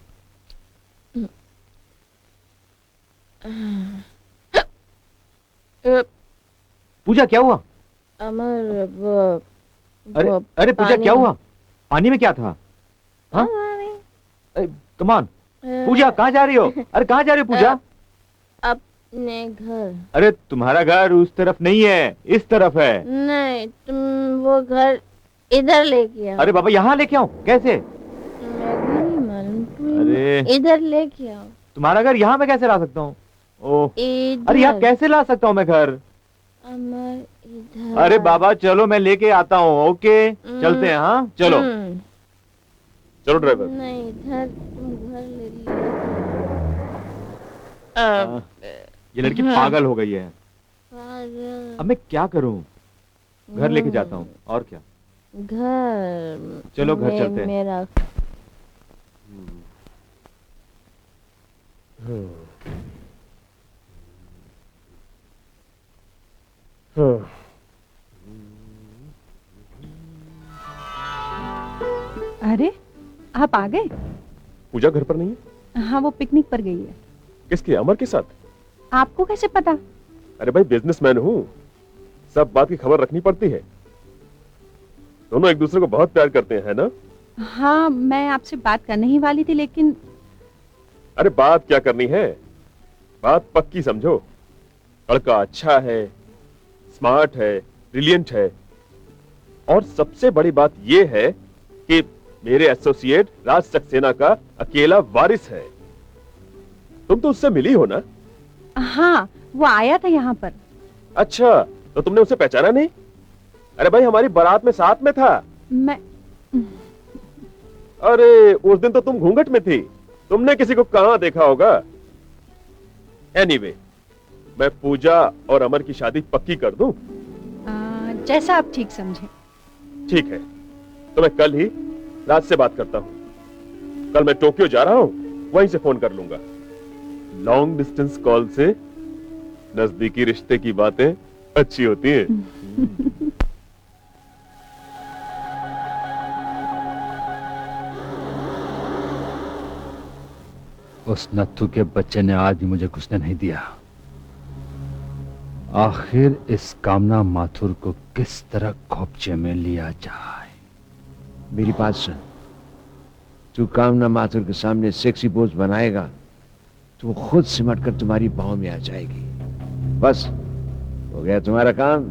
E: पूजा क्या हुआ?
B: अमर
E: अरे अरे पूजा क्या हुआ? पानी में क्या था? हाँ कमान। पूजा कहाँ जा रही हो? अरे कहाँ जा रही हो पूजा?
B: अपने घर।
E: अरे तुम्हारा घर उस तरफ नहीं है, इस तरफ है।
B: नहीं, तुम वो घर इधर लेके आओ।
E: अरे बाबा यहाँ लेके आओ? कैसे?
B: मैं भी नहीं मालूम, तुम
E: अरे
B: इधर लेके आओ।
E: तुम्हारा घर यहाँ मैं कैसे ला सकता हूँ? ओह
B: इधर।
E: अरे यहाँ कैसे ला सकता हूँ मैं घर?
B: अमर इधर।
E: अरे बाबा चलो मैं लेके आता हूँ। ओके चलते हैं। हाँ चलो चलो ड्राइवर।
B: नहीं, इधर तुम घर ले लियो।
E: ये लड़की पागल हो गई है।
B: पागल।
E: अब मैं क्या करूँ? घर लेके जाता हूँ और क्या।
B: घर।
E: चलो घर चलते हैं।
B: मेरा
D: अरे आप आ गए?
C: पूजा घर पर नहीं है?
D: हाँ वो पिकनिक पर गई है।
C: किसके? अमर के साथ?
D: आपको कैसे पता?
C: अरे भाई बिजनेसमैन हूँ, सब बात की खबर रखनी पड़ती है। दोनों एक दूसरे को बहुत प्यार करते हैं, है ना?
D: हाँ मैं आपसे बात करने ही वाली थी लेकिन।
C: अरे बात क्या करनी है, बात पक्की समझो। लड़का अच्छा है, स्मार्ट है, ब्रिलियंट है, और सबसे बड़ी बात यह है कि मेरे एसोसिएट राज सक्सेना का अकेला वारिस है। तुम तो उससे मिली हो ना?
D: हाँ वो आया था यहाँ पर।
C: अच्छा, तो तुमने उसे पहचाना नहीं? अरे भाई हमारी बारात में साथ में था।
D: मैं
C: अरे उस दिन तो तुम घूंघट में थी, तुमने किसी को कहां देखा होगा। एनीवे, मैं पूजा और अमर की शादी पक्की कर दूं?
D: जैसा आप ठीक समझे।
C: ठीक है, तो मैं कल ही राज से बात करता हूं। कल मैं टोक्यो जा रहा हूं, वहीं से फोन कर लूंगा। लॉन्ग डिस्टेंस कॉल से नजदीकी रिश्ते की बातें अच्छी होती हैं।
G: उस नत्थु के बच्चे ने आज भी मुझे कुछ नहीं दिया। आखिर इस कामना माथुर को किस तरह खोपचे में लिया जाए।
C: मेरी बात सुन, तू कामना माथुर के सामने सेक्सी पोज बनाएगा तो वो खुद सिमट कर तुम्हारी बाहों में आ जाएगी। बस हो गया तुम्हारा काम।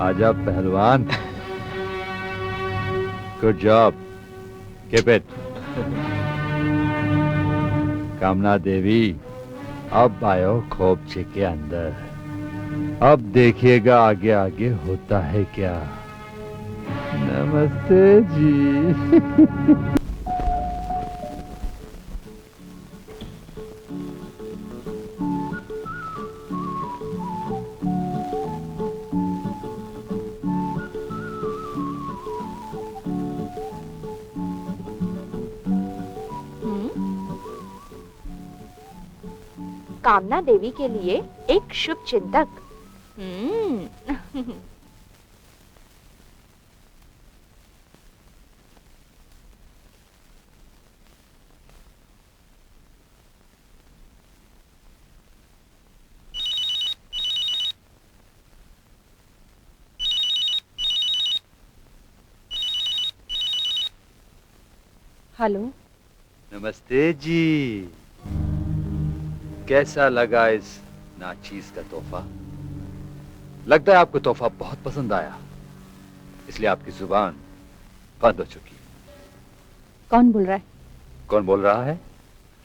G: आजा पहलवान। Good job, keep it. कामना देवी, अब आयो खोपचे के अंदर। अब देखिएगा आगे आगे होता है क्या। नमस्ते जी।
F: कामना देवी के लिए एक शुभ चिंतक।
D: हेलो।
G: नमस्ते जी। कैसा लगा इस नाचीज का तोहफा? लगता है आपको तोहफा बहुत पसंद आया, इसलिए आपकी जुबान बंद हो चुकी।
D: कौन बोल रहा है?
G: कौन बोल रहा है?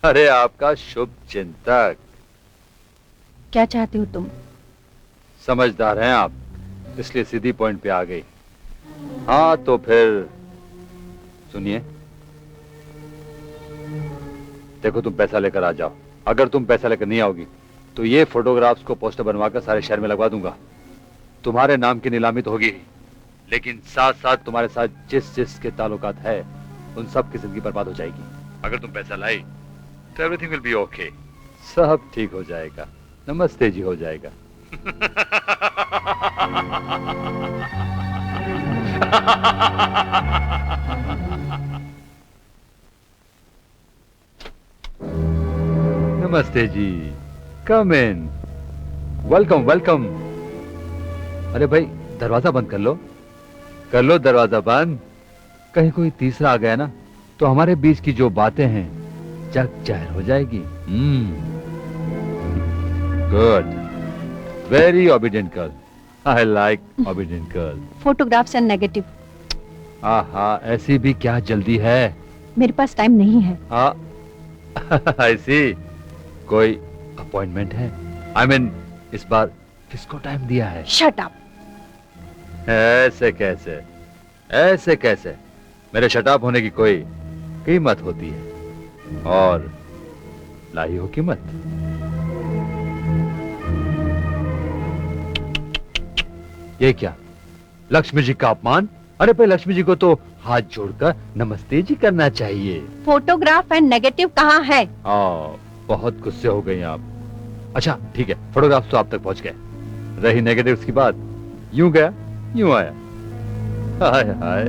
G: अरे आपका शुभ चिंतक।
D: क्या चाहते हो तुम?
G: समझदार हैं आप, इसलिए सीधी पॉइंट पे आ गई। हाँ तो फिर सुनिए, देखो तुम पैसा लेकर आ जाओ। अगर तुम पैसा लेकर नहीं आओगी तो ये फोटोग्राफ्स को पोस्टर बनवाकर सारे शहर में लगवा दूंगा। तुम्हारे नाम की नीलामी तो होगी ही, लेकिन साथ साथ तुम्हारे साथ जिस जिस के ताल्लुकात है उन सब की जिंदगी बर्बाद हो जाएगी। अगर तुम पैसा लाई तो एवरीथिंग विल बी ओके, सब ठीक हो जाएगा। नमस्ते जी हो जाएगा। नमस्ते जी, कम इन। Welcome welcome. अरे भाई दरवाजा बंद कर लो दरवाजा बंद। कहीं कोई तीसरा आ गया ना तो हमारे बीच की जो बातें हैं जग जाहिर हो जाएगी। Good, very obedient girl. I like obedient girl.
D: Photographs and negative.
G: आहा, ऐसी भी क्या जल्दी है?
D: मेरे पास टाइम नहीं है।
G: हाँ ऐसी कोई अपॉइंटमेंट है? आई मीन इस बार किसको टाइम दिया है?
D: Shut up.
G: ऐसे कैसे, ऐसे कैसे? मेरे शटाप होने की कोई कीमत होती है, और लाई हो कीमत। ये क्या, लक्ष्मी जी का अपमान? अरे भाई लक्ष्मी जी को तो हाथ जोड़कर नमस्ते जी करना चाहिए।
D: फोटोग्राफ एंड नेगेटिव कहाँ है?
G: बहुत गुस्से हो गई आप। अच्छा ठीक है, फोटोग्राफ्स तो आप तक पहुंच गए, रही नेगेटिव्स की बात, यूं गया यूं आया। हाय हाय।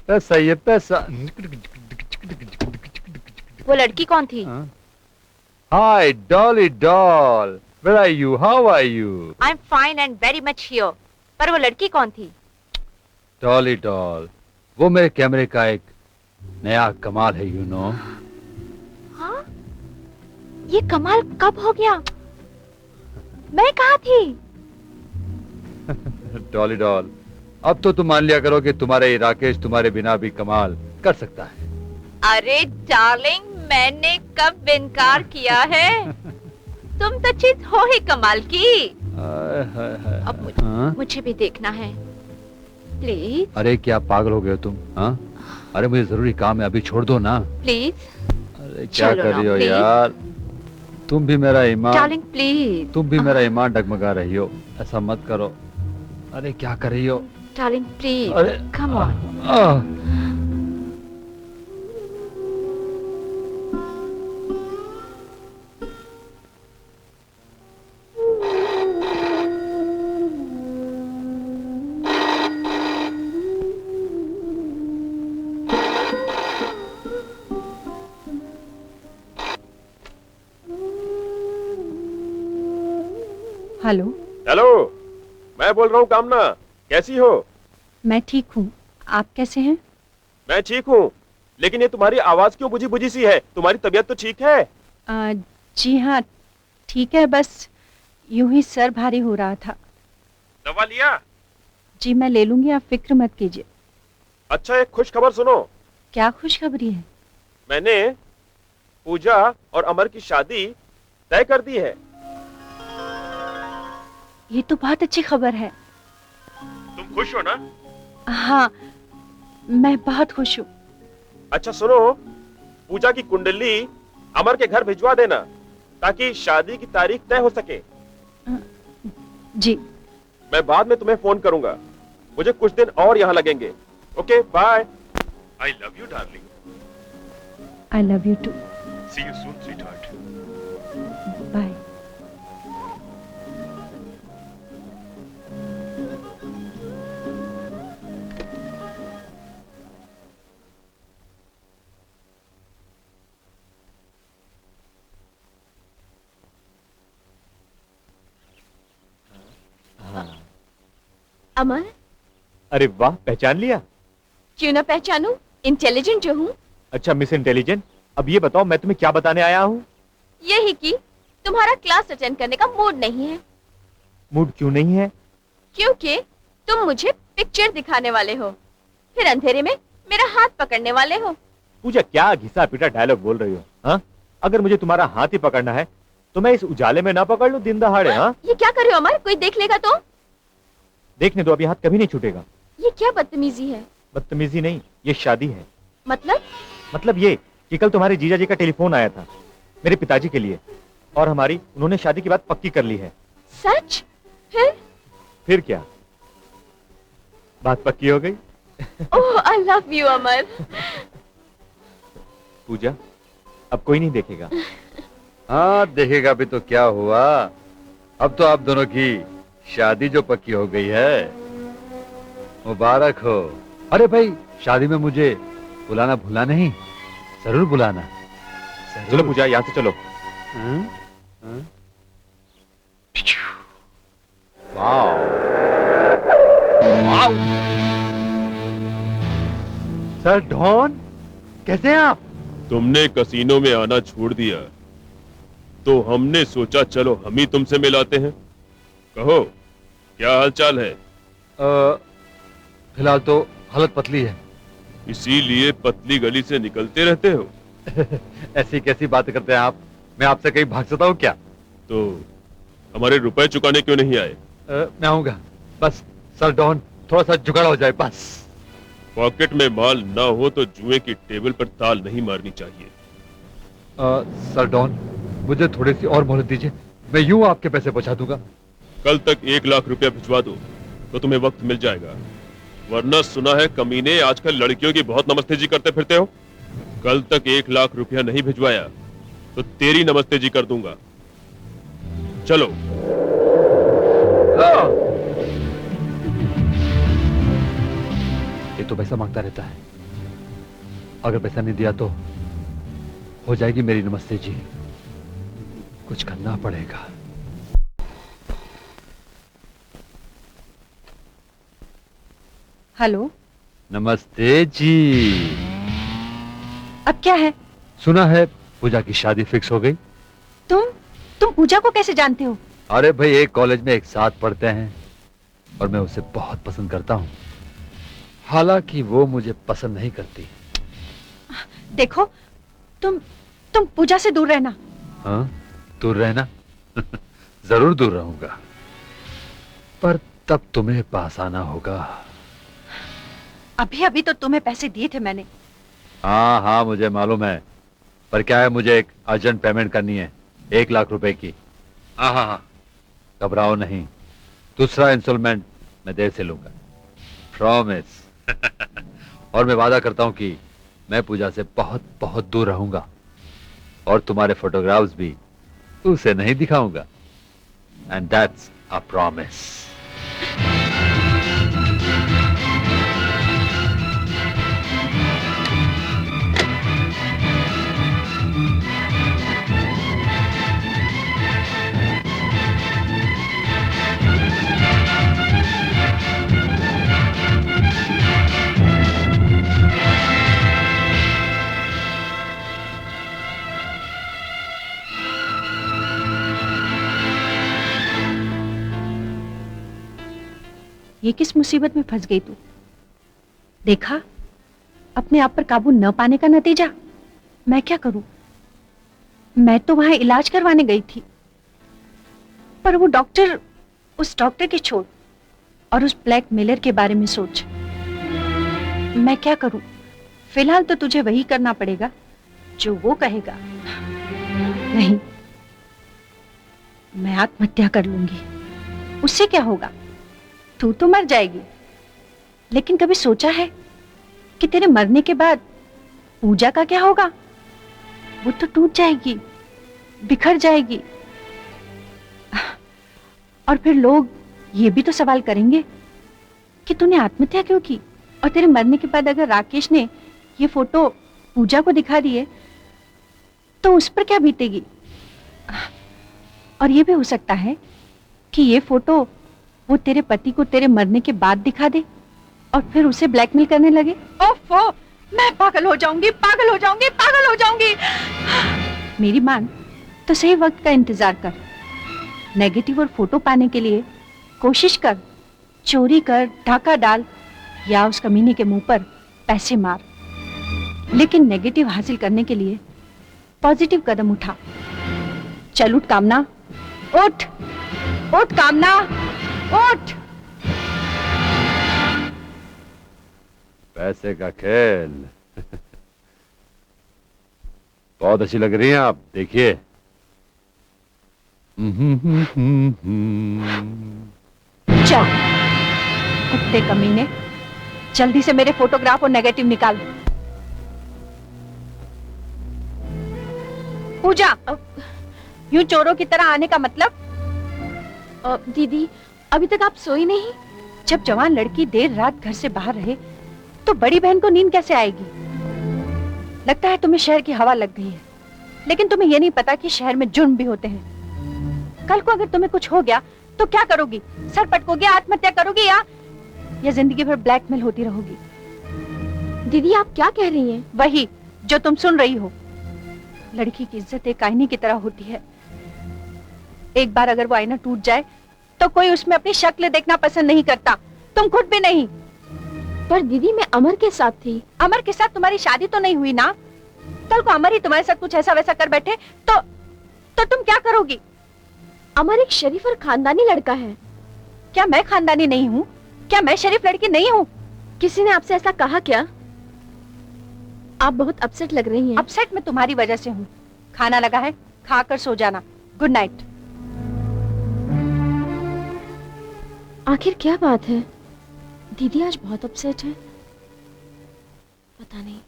G: पैसा, ये पैसा।
F: वो लड़की कौन थी?
G: Hi Dolly doll, where are you, how are you?
F: I am fine and very much here. पर वो लड़की कौन थी?
G: डॉली डॉल, वो मेरे कैमरे का एक नया कमाल है, यू नो।
F: हाँ? ये कमाल कब हो गया? मैं कहाँ थी?
G: डॉली डॉल, अब तो तुम मान लिया करो कि तुम्हारे ये राकेश तुम्हारे बिना भी कमाल कर सकता है।
F: अरे डार्लिंग, मैंने कब इनकार किया है? तुम तो चीज हो ही कमाल की। अब मुझे भी देखना है प्लीज।
G: अरे क्या पागल हो गए हो तुम? हाँ, अरे मुझे जरूरी काम है, अभी छोड़ दो ना
F: प्लीज।
G: अरे क्या कर रही हो यार, तुम भी मेरा ईमान,
F: डार्लिंग प्लीज।
G: तुम भी मेरा ईमान डगमगा रही हो, ऐसा मत करो। अरे क्या कर रही हो
F: डार्लिंग प्लीज,
G: अरे
F: कम ऑन।
D: हेलो।
C: हेलो, मैं बोल रहा हूँ कामना, कैसी हो?
D: मैं ठीक हूँ, आप कैसे हैं?
C: मैं ठीक हूँ, लेकिन ये तुम्हारी आवाज क्यों बुझी बुझी सी है? तुम्हारी तबीयत तो ठीक है?
D: जी हाँ, ठीक है, बस यूं ही सर भारी हो रहा था।
C: दवा लिया?
D: जी मैं ले लूंगी, आप फिक्र मत कीजिए।
C: अच्छा, एक खुश खबर सुनो।
D: क्या खुशखबरी है?
C: मैंने पूजा और अमर की शादी तय कर दी है।
D: ये तो बहुत अच्छी खबर है।
C: तुम खुश हो ना?
D: हाँ, मैं बहुत खुश हूँ।
C: अच्छा सुनो, पूजा की कुंडली अमर के घर भिजवा देना ताकि शादी की तारीख तय हो सके।
D: जी।
C: मैं बाद में तुम्हें फोन करूंगा, मुझे कुछ दिन और यहाँ लगेंगे। Okay, bye. I love you darling.
D: I love you too.
C: See you soon sweetheart.
D: Bye.
B: Amar,
E: अरे वाह, पहचान लिया?
B: क्यों ना पहचानूं, इंटेलिजेंट जो हूँ।
E: अच्छा मिस इंटेलिजेंट, अब ये बताओ मैं तुम्हें क्या बताने आया हूँ?
B: यही कि तुम्हारा क्लास अटेंड करने का मूड नहीं है।
E: मूड क्यों नहीं है?
B: क्योंकि तुम मुझे पिक्चर दिखाने वाले हो, फिर अंधेरे में मेरा हाथ पकड़ने वाले हो।
E: पूजा, क्या घिसा पिटा डायलॉग बोल रही हो? हाँ, अगर मुझे तुम्हारा हाथ ही पकड़ना है तो मैं इस उजाले में ना पकड़ लूं दिन दहाड़े? हाँ,
B: ये क्या कर रहे हो अमर, कोई देख लेगा तो?
E: देखने दो, अभी हाथ कभी नहीं छूटेगा।
B: ये क्या बदतमीजी है?
E: बदतमीजी नहीं, ये शादी है।
B: मतलब
E: ये कि कल तुम्हारे जीजा जी का टेलीफोन आया था मेरे पिताजी के लिए, और उन्होंने शादी की बात पक्की कर ली है।
B: सच?
E: फिर क्या, बात पक्की हो गई।
B: ओह, आई लव यू अमर।
E: पूजा, अब कोई नहीं देखेगा।
G: हाँ, देखेगा भी तो क्या हुआ, अब तो आप दोनों की शादी जो पक्की हो गई है, मुबारक हो। अरे भाई, शादी में मुझे बुलाना भूलना नहीं, जरूर बुलाना।
E: चलो पूजा, यहाँ से चलो। Wow, wow.
G: सर डॉन, कैसे हैं आप?
C: तुमने कसीनो में आना छोड़ दिया तो हमने सोचा चलो हम ही तुमसे मिलाते हैं। कहो, क्या हालचाल है?
G: फिलहाल तो हालत पतली है।
C: इसीलिए पतली गली से निकलते रहते हो?
G: ऐसी कैसी बातें करते हैं आप, मैं आपसे कहीं भाग सकता हूँ क्या?
C: तो हमारे रुपए चुकाने क्यों नहीं आए?
G: मैं आऊंगा, बस सर डॉन थोड़ा सा जुगाड़ हो जाए बस।
C: पॉकेट में माल ना हो तो जुए की टेबल पर ताल नहीं मारनी चाहिए।
G: सर डॉन, मुझे थोड़ी सी और मोहलत दीजिए, मैं यूं आपके पैसे पहुंचा दूंगा।
C: कल तक 1 लाख रुपया भिजवा दो तो तुम्हें वक्त मिल जाएगा, वरना सुना है कमीने आजकल लड़कियों की बहुत नमस्ते जी करते फिरते हो। कल तक 1 लाख रुपया नहीं भिजवाया तो तेरी नमस्ते जी कर दूंगा। चलो।
G: ये तो पैसा मांगता रहता है, अगर पैसा नहीं दिया तो हो जाएगी मेरी नमस्ते जी। कुछ करना पड़ेगा।
D: हेलो।
G: नमस्ते जी।
D: अब क्या है?
G: सुना है पूजा की शादी फिक्स हो गई।
D: तुम पूजा को कैसे जानते हो?
G: अरे भाई, एक कॉलेज में एक साथ पढ़ते हैं और मैं उसे बहुत पसंद करता हूँ, हालांकि वो मुझे पसंद नहीं करती।
D: देखो, तुम पूजा से दूर रहना।
G: हाँ, दूर रहना? जरूर दूर रहूंगा, पर तब तुम्हें पास आना होगा।
D: अभी अभी तो तुम्हें पैसे दिए थे मैंने।
G: हाँ हाँ, मुझे मालूम है, पर क्या है, मुझे एक अर्जेंट पेमेंट करनी है 1 लाख रुपए की। हाँ हाँ हाँ, घबराओ नहीं, दूसरा इंस्टॉलमेंट मैं देर से लूंगा, प्रॉमिस। और मैं वादा करता हूं कि मैं पूजा से बहुत बहुत दूर रहूंगा और तुम्हारे फोटोग्राफ्स भी उसे नहीं दिखाऊंगा, एंड दैट्स अ प्रॉमिस।
D: ये किस मुसीबत में फंस गई तू? देखा, अपने आप पर काबू न पाने का नतीजा। मैं क्या करूं? मैं तो वहां इलाज करवाने गई थी, पर वो डॉक्टर, उस डॉक्टर की छोड़ और उस ब्लैकमेलर के बारे में सोच। मैं क्या करूं? फिलहाल तो तुझे वही करना पड़ेगा जो वो कहेगा। नहीं, मैं आत्महत्या कर लूंगी। उससे क्या होगा? तू तो मर जाएगी, लेकिन कभी सोचा है कि तेरे मरने के बाद पूजा का क्या होगा? वो तो टूट जाएगी, बिखर जाएगी, और फिर लोग ये भी तो सवाल करेंगे कि तूने आत्महत्या क्यों की। और तेरे मरने के बाद अगर राकेश ने ये फोटो पूजा को दिखा दिए तो उस पर क्या बीतेगी? और ये भी हो सकता है कि ये फोटो वो तेरे पति को तेरे मरने के बाद दिखा दे और फिर उसे ब्लैकमेल करने लगे। ओफो, मैं पागल हो जाऊंगी, पागल हो जाऊंगी, पागल हो जाऊंगी। मेरी मान तो सही वक्त का इंतजार कर। नेगेटिव और फोटो पाने के लिए कोशिश कर, चोरी कर, डाका डाल, या उस कमीने के मुंह पर पैसे मार, लेकिन नेगेटिव हासिल करने के लिए पॉजिटिव कदम उठा। चल उठ कामना, उठ उठ कामना, उठ।
G: पैसे का खेल। बहुत अच्छी लग रही हैं आप, देखिए।
D: चल कुत्ते कमीने, जल्दी से मेरे फोटोग्राफ और नेगेटिव निकाल। पूजा, यूं चोरों की तरह आने का मतलब?
B: दीदी, अभी तक आप सोई नहीं?
D: जब जवान लड़की देर रात घर से बाहर रहे तो बड़ी बहन को नींद कैसे आएगी? लगता है तुम्हें शहर की हवा लग गई है, लेकिन तुम्हें यह नहीं पता कि शहर में जुर्म भी होते हैं। कल को अगर तुम्हें कुछ हो गया तो क्या करोगी? सर पटकोगी, आत्महत्या करोगी, या जिंदगी भर ब्लैकमेल होती रहोगी?
B: दीदी, आप क्या कह रही हैं?
D: वही जो तुम सुन रही हो। लड़की की इज्जत एक आईने की तरह होती है। एक बार अगर वो आईना टूट जाए तो कोई उसमें अपनी शक्ल देखना पसंद नहीं करता, तुम खुद भी नहीं।
B: पर दीदी, मैं अमर के साथ थी।
D: अमर के साथ तुम्हारी शादी तो नहीं हुई ना? कल को अमर ही तुम्हारे साथ कुछ ऐसा वैसा कर बैठे तो तुम क्या करोगी?
B: अमर एक शरीफ और खानदानी लड़का है।
D: क्या मैं खानदानी नहीं हूँ? क्या मैं शरीफ लड़की नहीं हूँ?
B: किसी ने आपसे ऐसा कहा क्या? आप बहुत अपसेट लग रही हैं।
D: अपसेट मैं तुम्हारी वजह से हूँ। खाना लगा है, खाकर सो जाना। Good night.
B: आखिर क्या बात है? दीदी आज बहुत अपसेट है। पता नहीं।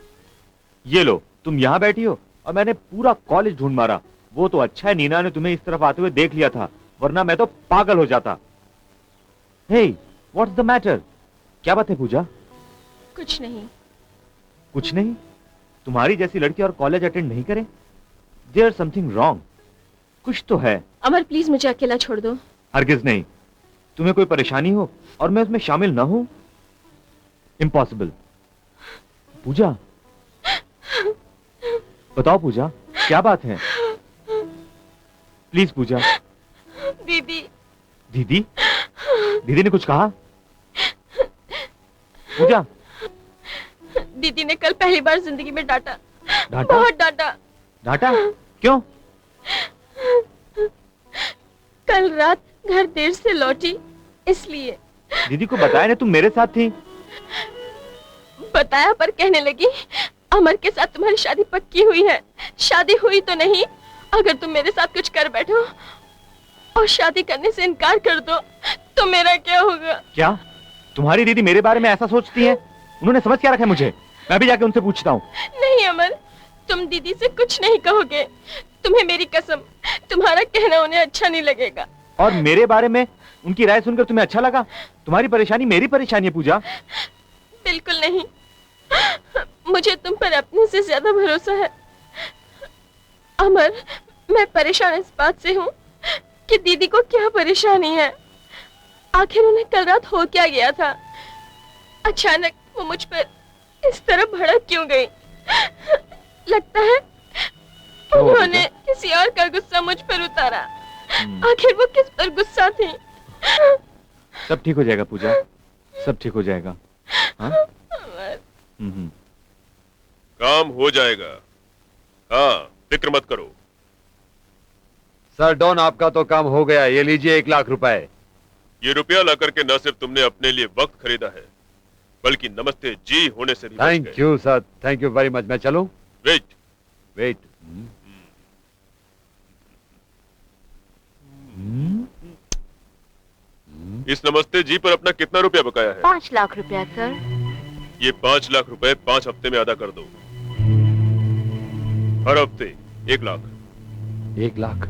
E: ये लो, तुम यहाँ बैठी हो और मैंने पूरा कॉलेज ढूंढ मारा। वो तो अच्छा है नीना ने तुम्हें इस तरफ आते हुए देख लिया था, वरना मैं तो पागल हो जाता। हे, व्हाट्स द मैटर? क्या बात है पूजा?
B: कुछ नहीं।
E: कुछ नहीं? तुम्हारी जैसी लड़की और कॉलेज अटेंड नहीं करे? There something wrong. कुछ तो है।
B: अमर, प्लीज मुझे अकेला छोड़ दो।
E: हरगिज नहीं। तुम्हें कोई परेशानी हो और मैं उसमें शामिल ना हूं? इम्पॉसिबल। पूजा, बताओ पूजा, क्या बात है? प्लीज पूजा।
B: दीदी।
E: दीदी? दीदी ने कुछ कहा? पूजा।
B: दीदी ने कल पहली बार जिंदगी में डांटा।
E: डांटा?
B: बहुत डांटा।
E: डांटा? क्यों?
B: कल रात घर देर से लौटी, इसलिए।
E: दीदी को बताया ना तुम मेरे साथ थी?
B: बताया, पर कहने लगी अमर के साथ तुम्हारी शादी पक्की हुई है। शादी हुई तो नहीं, अगर तुम मेरे साथ कुछ कर बैठो और शादी करने से इनकार कर दो तो मेरा क्या होगा?
E: क्या तुम्हारी दीदी मेरे बारे में ऐसा सोचती है? उन्होंने समझ क्या रखा है मुझे? मैं भी जाके उनसे पूछता हूँ।
B: नहीं अमर, तुम दीदी से कुछ नहीं कहोगे। तुम्हें मेरी कसम, तुम्हारा कहना उन्हें अच्छा नहीं लगेगा।
E: और मेरे बारे में उनकी राय सुनकर तुम्हें अच्छा लगा? तुम्हारी परेशानी मेरी परेशानी है पूजा।
B: बिल्कुल नहीं, मुझे तुम पर अपने से ज्यादा भरोसा है। अमर, मैं परेशान इस बात से हूँ कि दीदी को क्या परेशानी है। आखिर उन्हें कल रात हो क्या गया था? अचानक वो मुझ पर इस तरह भड़क क्यों गई? लगता है उन्होंने किसी और का गुस्सा मुझ पर उतारा। आखिर वो किस पर गुस्सा थी?
E: सब ठीक हो जाएगा पूजा, सब ठीक हो जाएगा। हाँ?
C: काम हो जाएगा। हाँ, फिक्र मत करो।
G: सर डॉन, आपका तो काम हो गया, ये लीजिए 1 लाख रुपए।
C: ये रुपया ला करके न सिर्फ तुमने अपने लिए वक्त खरीदा है, बल्कि नमस्ते जी होने से भी बच
G: थैंक
C: गए।
G: You sir, thank you very much. मैं चलूं?
C: Wait,
G: wait.
C: इस नमस्ते जी पर अपना कितना रुपया बकाया है?
F: 5 लाख रुपया सर।
C: ये 5 लाख रुपए 5 हफ्ते में अदा कर दो। हर हफ्ते 1 लाख।
G: 1 लाख,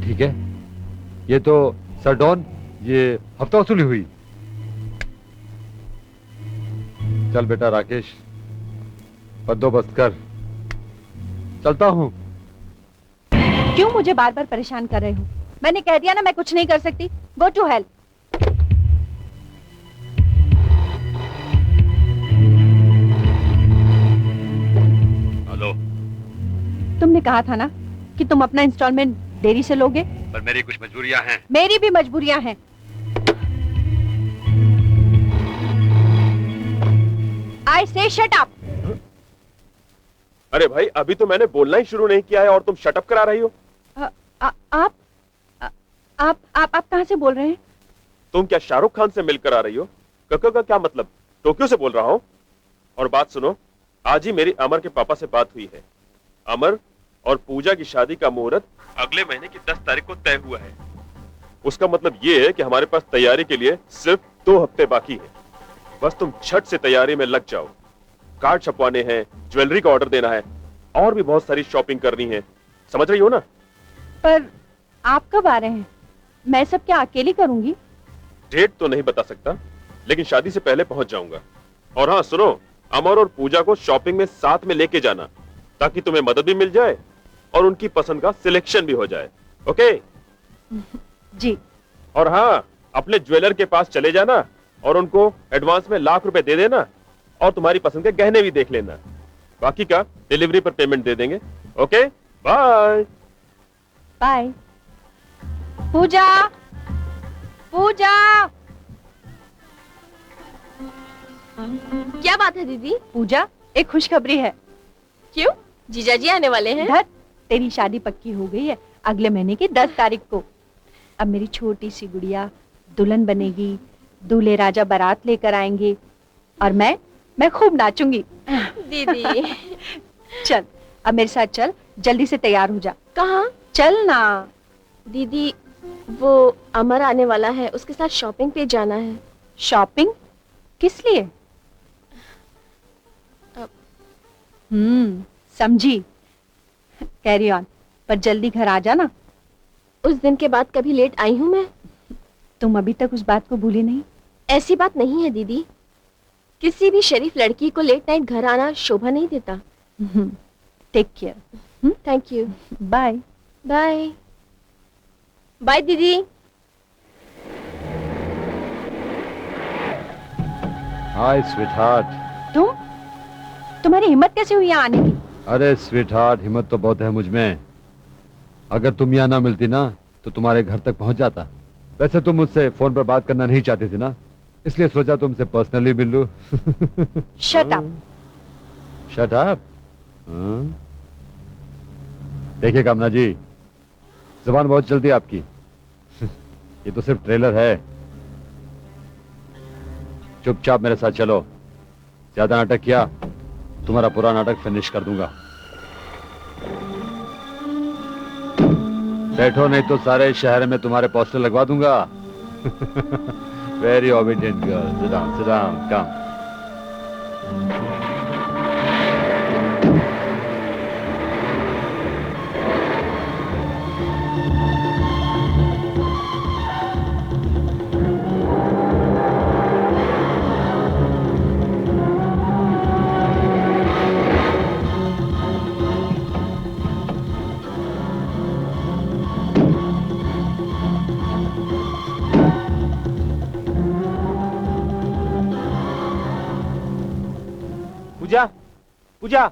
G: ठीक है। ये तो सर डॉन, ये हफ्ता वसूली हुई। चल बेटा राकेश, बंदोबस्त कर। चलता हूँ।
D: क्यों मुझे बार बार परेशान कर रहे हो? मैंने कह दिया ना मैं कुछ नहीं कर सकती। Go to help.
C: हेलो।
D: तुमने कहा था ना कि तुम अपना इंस्टॉलमेंट देरी से लोगे।
G: पर मेरी कुछ मजबूरियां हैं।
D: मेरी भी मजबूरियां हैं। I say shut up।
C: अरे भाई, अभी तो मैंने बोलना ही शुरू नहीं किया है और तुम शटअप करा रही हो।
D: आप कहाँ से बोल रहे हैं?
C: तुम क्या शाहरुख खान से मिलकर आ रही हो? कक्का का क्या मतलब? टोक्यो से बोल रहा हूँ। और बात सुनो, आज ही मेरी अमर के पापा से बात हुई है। अमर और पूजा की शादी का मुहूर्त अगले महीने की 10 तारीख को तय हुआ है। उसका मतलब ये है कि हमारे पास तैयारी के लिए सिर्फ 2 हफ्ते बाकी है। बस तुम झट से तैयारी में लग जाओ। कार्ड छपवाने हैं, ज्वेलरी का ऑर्डर देना है और भी बहुत सारी शॉपिंग करनी है। समझ रही हो ना?
D: पर आप कब आ रहे हैं? मैं सब क्या अकेली करूंगी?
C: डेट तो नहीं बता सकता, लेकिन शादी से पहले पहुंच जाऊंगा। और हाँ सुनो, अमर और पूजा को शॉपिंग में साथ में लेके जाना, ताकि तुम्हें मदद भी मिल जाए और उनकी पसंद का सिलेक्शन भी हो जाए। ओके?
D: जी।
C: और हाँ, अपने ज्वेलर के पास चले जाना और उनको एडवांस में लाख रुपए दे देना और तुम्हारी पसंद के गहने भी देख लेना। बाकी का डिलीवरी पर पेमेंट दे देंगे। Okay, bye.
D: Bye. Pooja, Pooja.
B: क्या बात है दीदी?
D: पूजा, एक खुशखबरी है।
B: क्यों? जीजाजी आने वाले हैं?
D: धत, तेरी शादी पक्की हो गई है अगले महीने की 10 तारीख को। अब मेरी छोटी सी गुड़िया दुल्हन बनेगी, दूल्हे राजा बारात लेकर आएंगे और मैं खूब नाचूंगी।
B: दीदी।
D: चल, अब मेरे साथ चल, जल्दी से तैयार हो जा।
B: कहाँ?
D: चल ना।
B: दीदी, वो अमर आने वाला है, उसके साथ शॉपिंग पे जाना है।
D: शॉपिंग? किस लिए? समझी। कैरी ऑन, पर जल्दी घर आ जाना।
B: उस दिन के बाद कभी लेट आई हूँ मैं?
D: तुम अभी तक उस बात को भूली नहीं?
B: ऐसी बात नहीं है दीदी। किसी भी शरीफ लड़की को लेट नाइट घर आना शोभा नहीं देता।
D: Take care.
B: Thank you.
D: Bye.
B: Bye. Bye दीदी।
G: Hi sweetheart.
D: तुम्हारी हिम्मत कैसे हुई यहाँ आने की?
G: अरे स्वीटहार्ट, हिम्मत तो बहुत है मुझ में। अगर तुम यहाँ ना मिलती ना तो तुम्हारे घर तक पहुंच जाता। वैसे तुम मुझसे फोन पर बात करना नहीं चाहती थी ना, इसलिए सोचा तुमसे पर्सनली मिल लूं।
D: Shut up.
G: Shut up? देखिए कामना जी, जुबान बहुत चलती है आपकी। ये तो सिर्फ ट्रेलर है। चुपचाप मेरे साथ चलो। ज्यादा नाटक किया तुम्हारा पूरा नाटक फिनिश कर दूंगा। बैठो, नहीं तो सारे शहर में तुम्हारे पोस्टर लगवा दूंगा। Very obedient girl. Sit down, come.
E: Puja, Puja.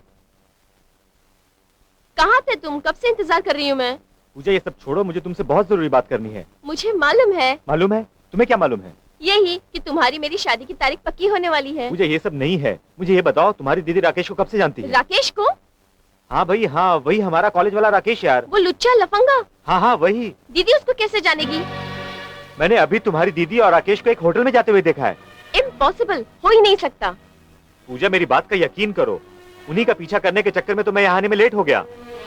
B: कहाँ थे तुम? कब से इंतजार कर रही हूँ मैं।
E: पूजा, ये सब छोड़ो, मुझे तुमसे बहुत जरूरी बात करनी है।
B: मुझे मालूम है।
E: मालूम है? तुम्हें क्या मालूम है?
B: यही कि तुम्हारी मेरी शादी की तारीख पक्की होने वाली है।
E: मुझे ये सब नहीं है, मुझे ये बताओ तुम्हारी दीदी राकेश को कब से जानती है?
B: राकेश को?
E: हाँ भाई हाँ, वही हमारा कॉलेज वाला राकेश यार।
B: वो लुच्चा लफंगा?
E: हाँ हाँ वही।
B: दीदी उसको कैसे जानेगी?
E: मैंने अभी तुम्हारी दीदी और राकेश को एक होटल में जाते हुए देखा है।
B: इम्पॉसिबल, हो ही नहीं सकता।
E: पूजा मेरी बात का यकीन करो, उन्हीं का पीछा करने के चक्कर में तो मैं यहाँ आने में लेट हो गया।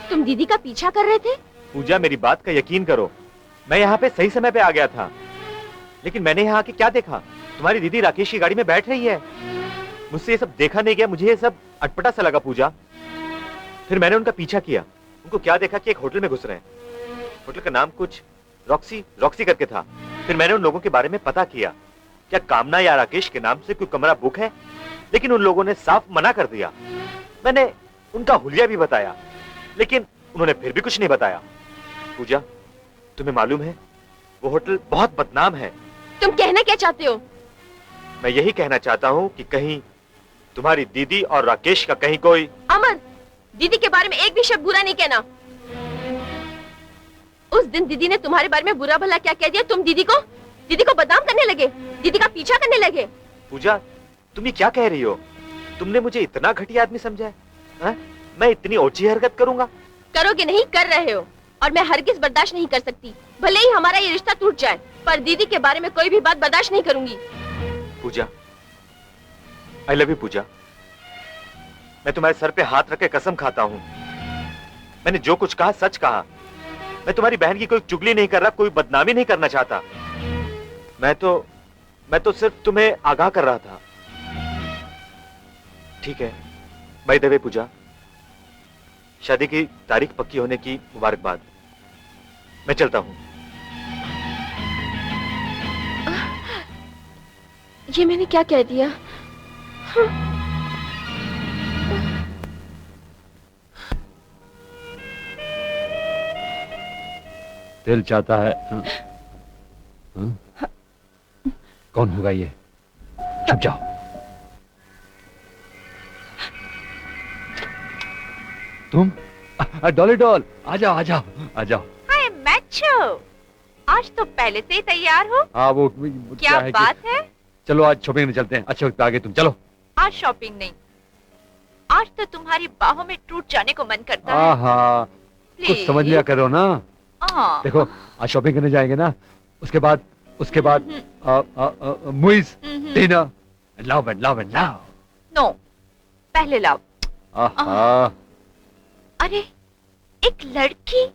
B: तुम दीदी का पीछा कर रहे थे?
E: पूजा मेरी बात का यकीन करो, मैं यहाँ पे सही समय पे आ गया था, लेकिन मैंने यहाँ आके क्या देखा, तुम्हारी दीदी राकेश की गाड़ी में बैठ रही है। मुझसे ये सब देखा नहीं गया, मुझे ये सब अटपटा सा लगा पूजा। फिर मैंने उनका पीछा किया, उनको क्या देखा कि एक होटल में घुस रहे हैं। होटल का नाम कुछ रॉक्सी करके था। फिर मैंने उन लोगों के बारे में पता किया, क्या कामना या राकेश के नाम से कोई कमरा बुक है, लेकिन उन लोगों ने साफ मना कर दिया। मैंने उनका हुलिया भी बताया, लेकिन उन्होंने फिर भी कुछ नहीं बताया। पूजा तुम्हें मालूम है वो होटल बहुत बदनाम है।
B: तुम कहना क्या चाहते हो?
E: मैं यही कहना चाहता हूँ कि कहीं तुम्हारी दीदी और राकेश का कहीं कोई।
B: अमर, दीदी के बारे में एक भी शब्द बुरा नहीं कहना। उस दिन दीदी ने तुम्हारे बारे में बुरा भला क्या कह दिया? तुम दीदी को बदनाम करने लगे, दीदी का पीछा करने लगे।
E: पूजा तुम ये क्या कह रही हो? तुमने मुझे इतना घटिया आदमी समझा है? मैं इतनी ओछी हरकत करूंगा?
B: करोगे नहीं, कर रहे हो, और मैं हरगिज बर्दाश्त नहीं कर सकती। भले ही हमारा ये रिश्ता टूट जाए, पर दीदी के बारे में कोई भी बात बर्दाश्त नहीं करूंगी।
E: पूजा आई लव यू पूजा। मैं तुम्हारे सर पे हाथ रख के कसम खाता हूँ, मैंने जो कुछ कहा सच कहा। मैं तुम्हारी बहन की कोई चुगली नहीं कर रहा, कोई बदनामी नहीं करना चाहता। मैं तो सिर्फ तुम्हें आगाह कर रहा था। ठीक है, बाय द वे पूजा, शादी की तारीख पक्की होने की मुबारकबाद। मैं चलता हूं।
B: ये मैंने क्या कह दिया?
G: दिल चाहता है। कौन होगा ये? छुप जाओ। तुम? डॉली डॉल, आ जाओ आ जाओ आ जाओ।
F: हाय मैचो, आज तो पहले से ही तैयार हो।
G: हाँ वो
F: क्या
G: है
F: बात है?
G: चलो आज शॉपिंग में चलते हैं। अच्छे वक्त पे आ गए तुम, चलो।
F: आज शॉपिंग नहीं, आज तो तुम्हारी बाहों में टूट जाने को मन करता है।
G: हाँ कुछ समझ लिया करो ना। देखो आज शॉपिंग करने जाएंगे ना, उसके बाद movies, dinner, love and love and love.
F: No, पहले लव। अरे एक लड़की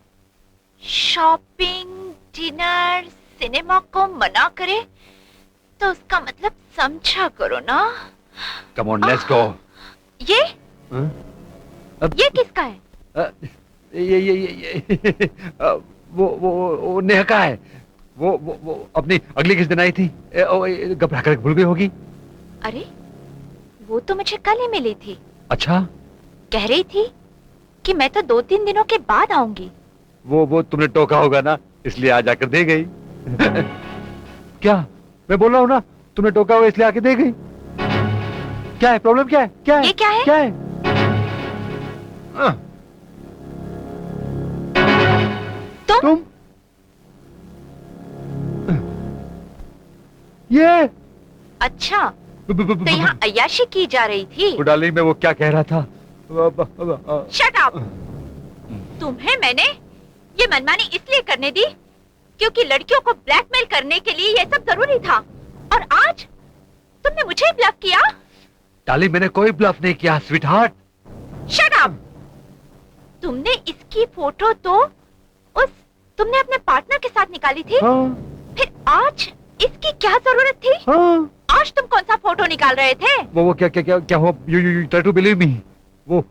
F: शॉपिंग, डिनर, सिनेमा को मना करे तो उसका मतलब समझा करो ना।
G: Come on let's go.
F: ये ये किसका है?
G: ये वो नेहा का है। वो अपनी अगली किस दिन आई थी, घबरा कर भूल गई होगी।
F: अरे वो तो मुझे कल ही मिली थी।
G: अच्छा,
F: कह रही थी कि मैं तो 2-3 दिनों के बाद आऊंगी।
G: वो तुमने टोका होगा ना, इसलिए आ जाकर दे गई। क्या मैं बोल रहा हूँ ना, तुमने टोका होगा इसलिए आके दे गई। क्या है प्रॉब्लम? क्या है? क्या है?
F: ये क्या है?
G: क्या है? तुम ये?
F: अच्छा तो यहाँ अय्याशी की जा रही थी।
G: डार्लिंग मैं वो क्या कह रहा था।
F: Shut up. तुम्हें मैंने ये मनमानी इसलिए करने दी क्योंकि लड़कियों को ब्लैकमेल करने के लिए ये सब जरूरी था, और आज तुमने मुझे ब्लफ किया।
G: डार्लिंग मैंने कोई ब्लफ नहीं किया स्वीटहार्ट।
F: Shut up. तुमने इसकी फोटो तो तुमने अपने पार्टनर के साथ निकाली थी।
G: हाँ।
F: फिर आज इसकी क्या जरूरत थी?
G: हाँ।
F: आज तुम कौन सा फोटो निकाल रहे थे?
G: वो क्या हुआ? You try to believe me. वो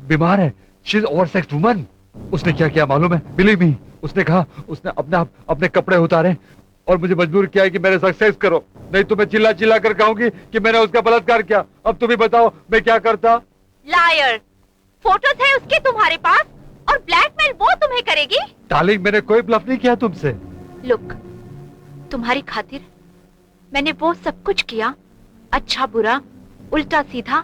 G: बीमार है। She is oversexed woman. उसने क्या किया मालूम है? बिलीव मी, उसने कहा, उसने अपने कपड़े उतारे और मुझे मजबूर किया कि मेरे साथ सेक्स करो, नहीं तो मैं चिल्ला चिल्ला कर कहूंगी कि मैंने उसका बलात्कार किया। अब तुम ही बताओ मैं क्या करता?
F: लायर। फोटोज है उसके तुम्हारे पास और ब्लैकमेल वो तुम्हें करेगी?
G: डार्लिंग मैंने कोई ब्लफ नहीं किया तुमसे।
F: लुक, तुम्हारी खातिर मैंने वो सब कुछ किया, अच्छा बुरा उल्टा सीधा,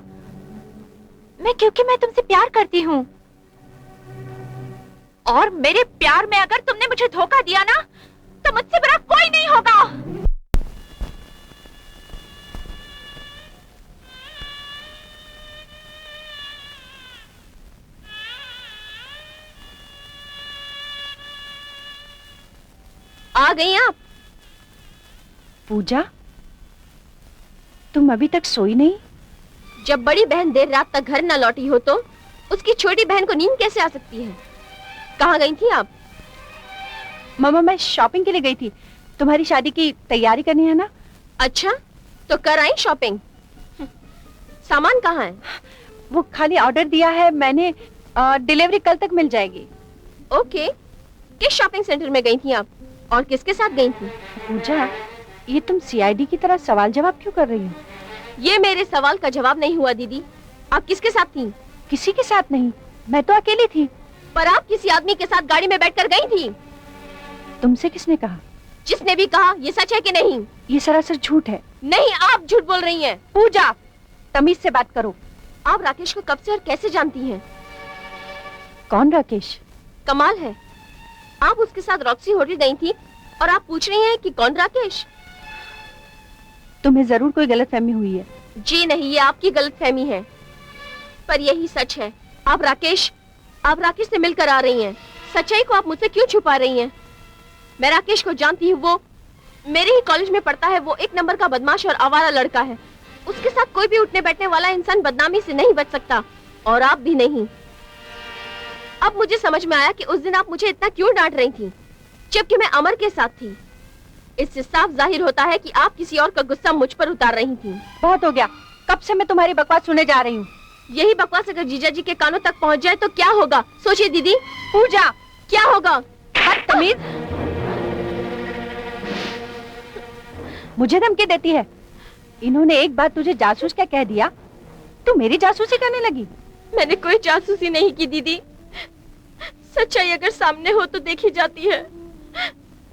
F: क्योंकि मैं तुमसे प्यार करती हूँ। और मेरे प्यार में अगर तुमने मुझे धोखा दिया ना, तो मुझसे बुरा कोई नहीं होगा।
B: आ गई आप?
D: पूजा, तुम अभी तक सोई नहीं?
B: जब बड़ी बहन देर रात तक घर न लौटी हो तो उसकी छोटी बहन को नींद कैसे आ सकती है? कहाँ गई थी आप?
D: मामा, मैं शॉपिंग के लिए गई थी। तुम्हारी शादी की तैयारी करनी है ना?
B: अच्छा, तो कर आई शॉपिंग? सामान कहाँ है?
D: वो खाली ऑर्डर दिया है मैंने, डिलीवरी कल तक मिल जाएगी।
B: ओके, किस शॉपिंग सेंटर में गई थी आप और किसके साथ गई थी?
D: पूजा, ये तुम सीआईडी की तरह सवाल जवाब क्यों कर रही हो?
B: ये मेरे सवाल का जवाब नहीं हुआ दीदी। आप किसके साथ थी?
D: किसी के साथ नहीं, मैं तो अकेली थी।
B: पर आप किसी आदमी के साथ गाड़ी में बैठकर गई थी।
D: तुमसे किसने कहा?
B: जिसने भी कहा, ये सच है कि नहीं?
D: ये सरासर झूठ है।
B: नहीं, आप झूठ बोल रही हैं।
D: पूजा, तमीज से बात करो।
B: आप राकेश को कब से और कैसे जानती हैं?
D: कौन राकेश?
B: कमाल है, आप उसके साथ रॉक्सी होटल गई थी और आप पूछ रही हैं कि कौन राकेश?
D: तुम्हें जरूर कोई गलतफहमी हुई है।
B: जी नहीं, ये आपकी गलतफहमी है। पर यही सच है। आप राकेश से मिलकर आ रही हैं। सच्चाई को आप मुझसे क्यों छुपा रही हैं? मैं राकेश को जानती हूँ, वो मेरे ही कॉलेज में पढ़ता है। वो एक नंबर का बदमाश और आवारा लड़का है। उसके साथ कोई भी उठने बैठने वाला इंसान बदनामी से नहीं बच सकता, और आप भी नहीं। अब मुझे समझ में आया कि उस दिन आप मुझे इतना क्यों डांट रही थी, जबकि मैं अमर के साथ थी। इससे साफ जाहिर होता है कि आप किसी और का गुस्सा मुझ पर उतार रही थी।
D: बहुत हो गया, कब से मैं तुम्हारी बकवास सुने जा रही हूँ।
B: यही बकवास अगर जीजा जी के कानों तक पहुँच जाए तो क्या होगा? सोचिए दीदी। पूजा, क्या होगा?
D: बदतमीज, मुझे धमकी देती है। इन्होंने एक बार तुझे जासूस क्या कह दिया, तू मेरी जासूसी करने लगी।
B: मैंने कोई जासूसी नहीं की दीदी। सच्चाई अगर सामने हो तो देखी जाती है।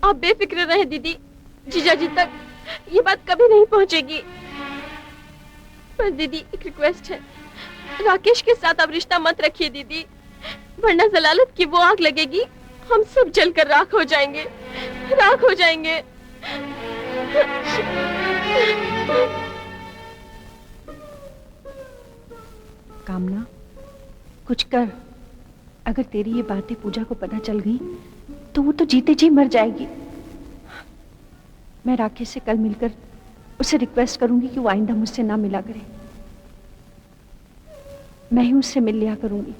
B: आप बेफिक्र रहे दीदी, जीजा जी तक ये बात कभी नहीं पहुंचेगी। पर दीदी, एक रिक्वेस्ट है, राकेश के साथ आप रिश्ता मत रखिए दीदी, वरना जलालत की वो आग लगेगी, हम सब जलकर राख हो जाएंगे, राख हो जाएंगे।
D: कामना, कुछ कर। अगर तेरी ये बातें पूजा को पता चल गई तो वो तो जीते जी मर जाएगी। मैं राकेश से कल मिलकर उसे रिक्वेस्ट करूंगी कि वो आइंदा मुझसे ना मिला करे। मैं ही उससे मिल लिया करूंगी।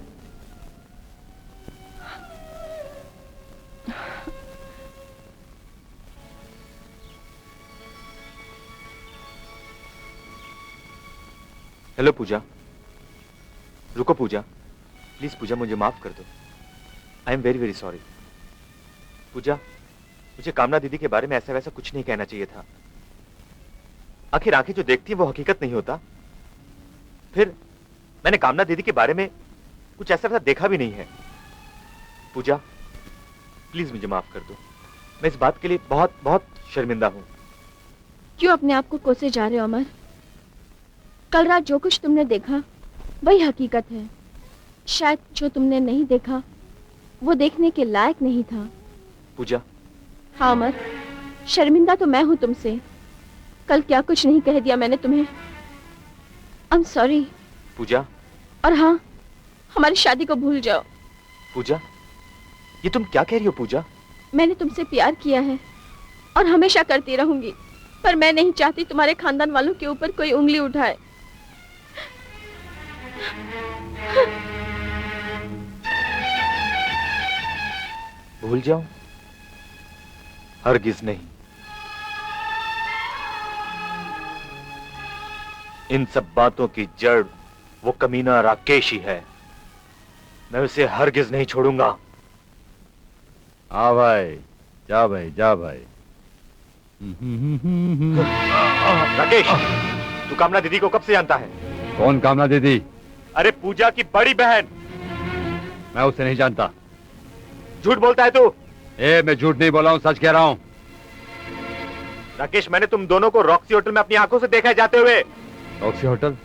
E: हेलो पूजा, रुको पूजा, प्लीज पूजा, मुझे माफ कर दो। I am very very sorry. Puja, मुझे कामना दीदी के बारे में ऐसा वैसा कुछ नहीं कहना चाहिए था। आखिर आंखें जो देखती हैं वो हकीकत नहीं होता। फिर मैंने कामना दीदी के बारे में कुछ ऐसा वैसा देखा भी नहीं है। पूजा, प्लीज मुझे माफ कर दो। मैं इस बात के लिए बहुत बहुत शर्मिंदा हूं।
B: क्यों अपने आप को कोसे जा रहे हो अमर? कल रात जो कुछ तुमने देखा वही हकीकत है। शायद जो तुमने नहीं देखा वो देखने के लायक नहीं था।
E: पूजा।
B: हाँ अमर, शर्मिंदा तो मैं हूँ तुमसे। कल क्या कुछ नहीं कह दिया मैंने तुम्हें। I am sorry.
E: पूजा।
B: और हाँ, हमारी शादी को भूल जाओ।
E: पूजा, ये तुम क्या कह रही हो पूजा?
B: मैंने तुमसे प्यार किया है और हमेशा करती रहूंगी, पर मैं नहीं चाहती तुम्हारे खानदान वालों के ऊपर कोई उंगली उठाए।
E: भूल जाऊं? हरगिज नहीं। इन सब बातों की जड़ वो कमीना राकेश ही है। मैं उसे हरगिज नहीं छोड़ूंगा।
G: हाँ भाई, जा भाई, जा भाई।
E: राकेश, तू कामना दीदी को कब से जानता है?
G: कौन कामना दीदी?
E: अरे पूजा की बड़ी बहन।
G: मैं उसे नहीं जानता।
E: झूठ बोलता है तू।
G: मैं झूठ नहीं बोला हूँ, सच कह रहा हूँ।
E: राकेश, मैंने तुम दोनों को रॉक्सी होटल में अपनी आंखों से देखा है जाते हुए।
G: Roxy hotel?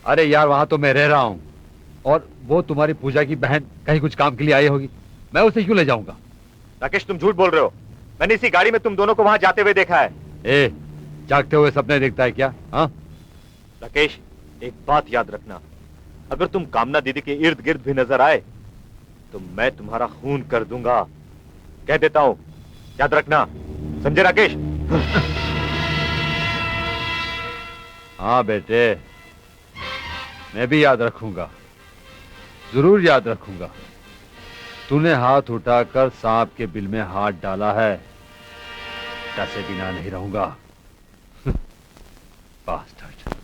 G: अरे यार, वहां तो मैं रह रहा हूँ, और वो तुम्हारी पूजा की बहन कहीं कुछ काम के लिए आई होगी। मैं उसे क्यों ले जाऊंगा?
E: राकेश, तुम झूठ बोल रहे हो। मैंने इसी गाड़ी में तुम दोनों को वहां जाते हुए देखा है।
G: जागते हुए सपने देखता है क्या? हाँ
E: राकेश, एक बात याद रखना, अगर तुम कामना दीदी के इर्द गिर्द भी नजर आए तो मैं तुम्हारा खून कर दूंगा। कह देता हूं, याद रखना, समझे राकेश?
G: हाँ बेटे, मैं भी याद रखूंगा, जरूर याद रखूंगा। तूने हाथ उठाकर सांप के बिल में हाथ डाला है, टसे बिना नहीं रहूंगा। Bastard.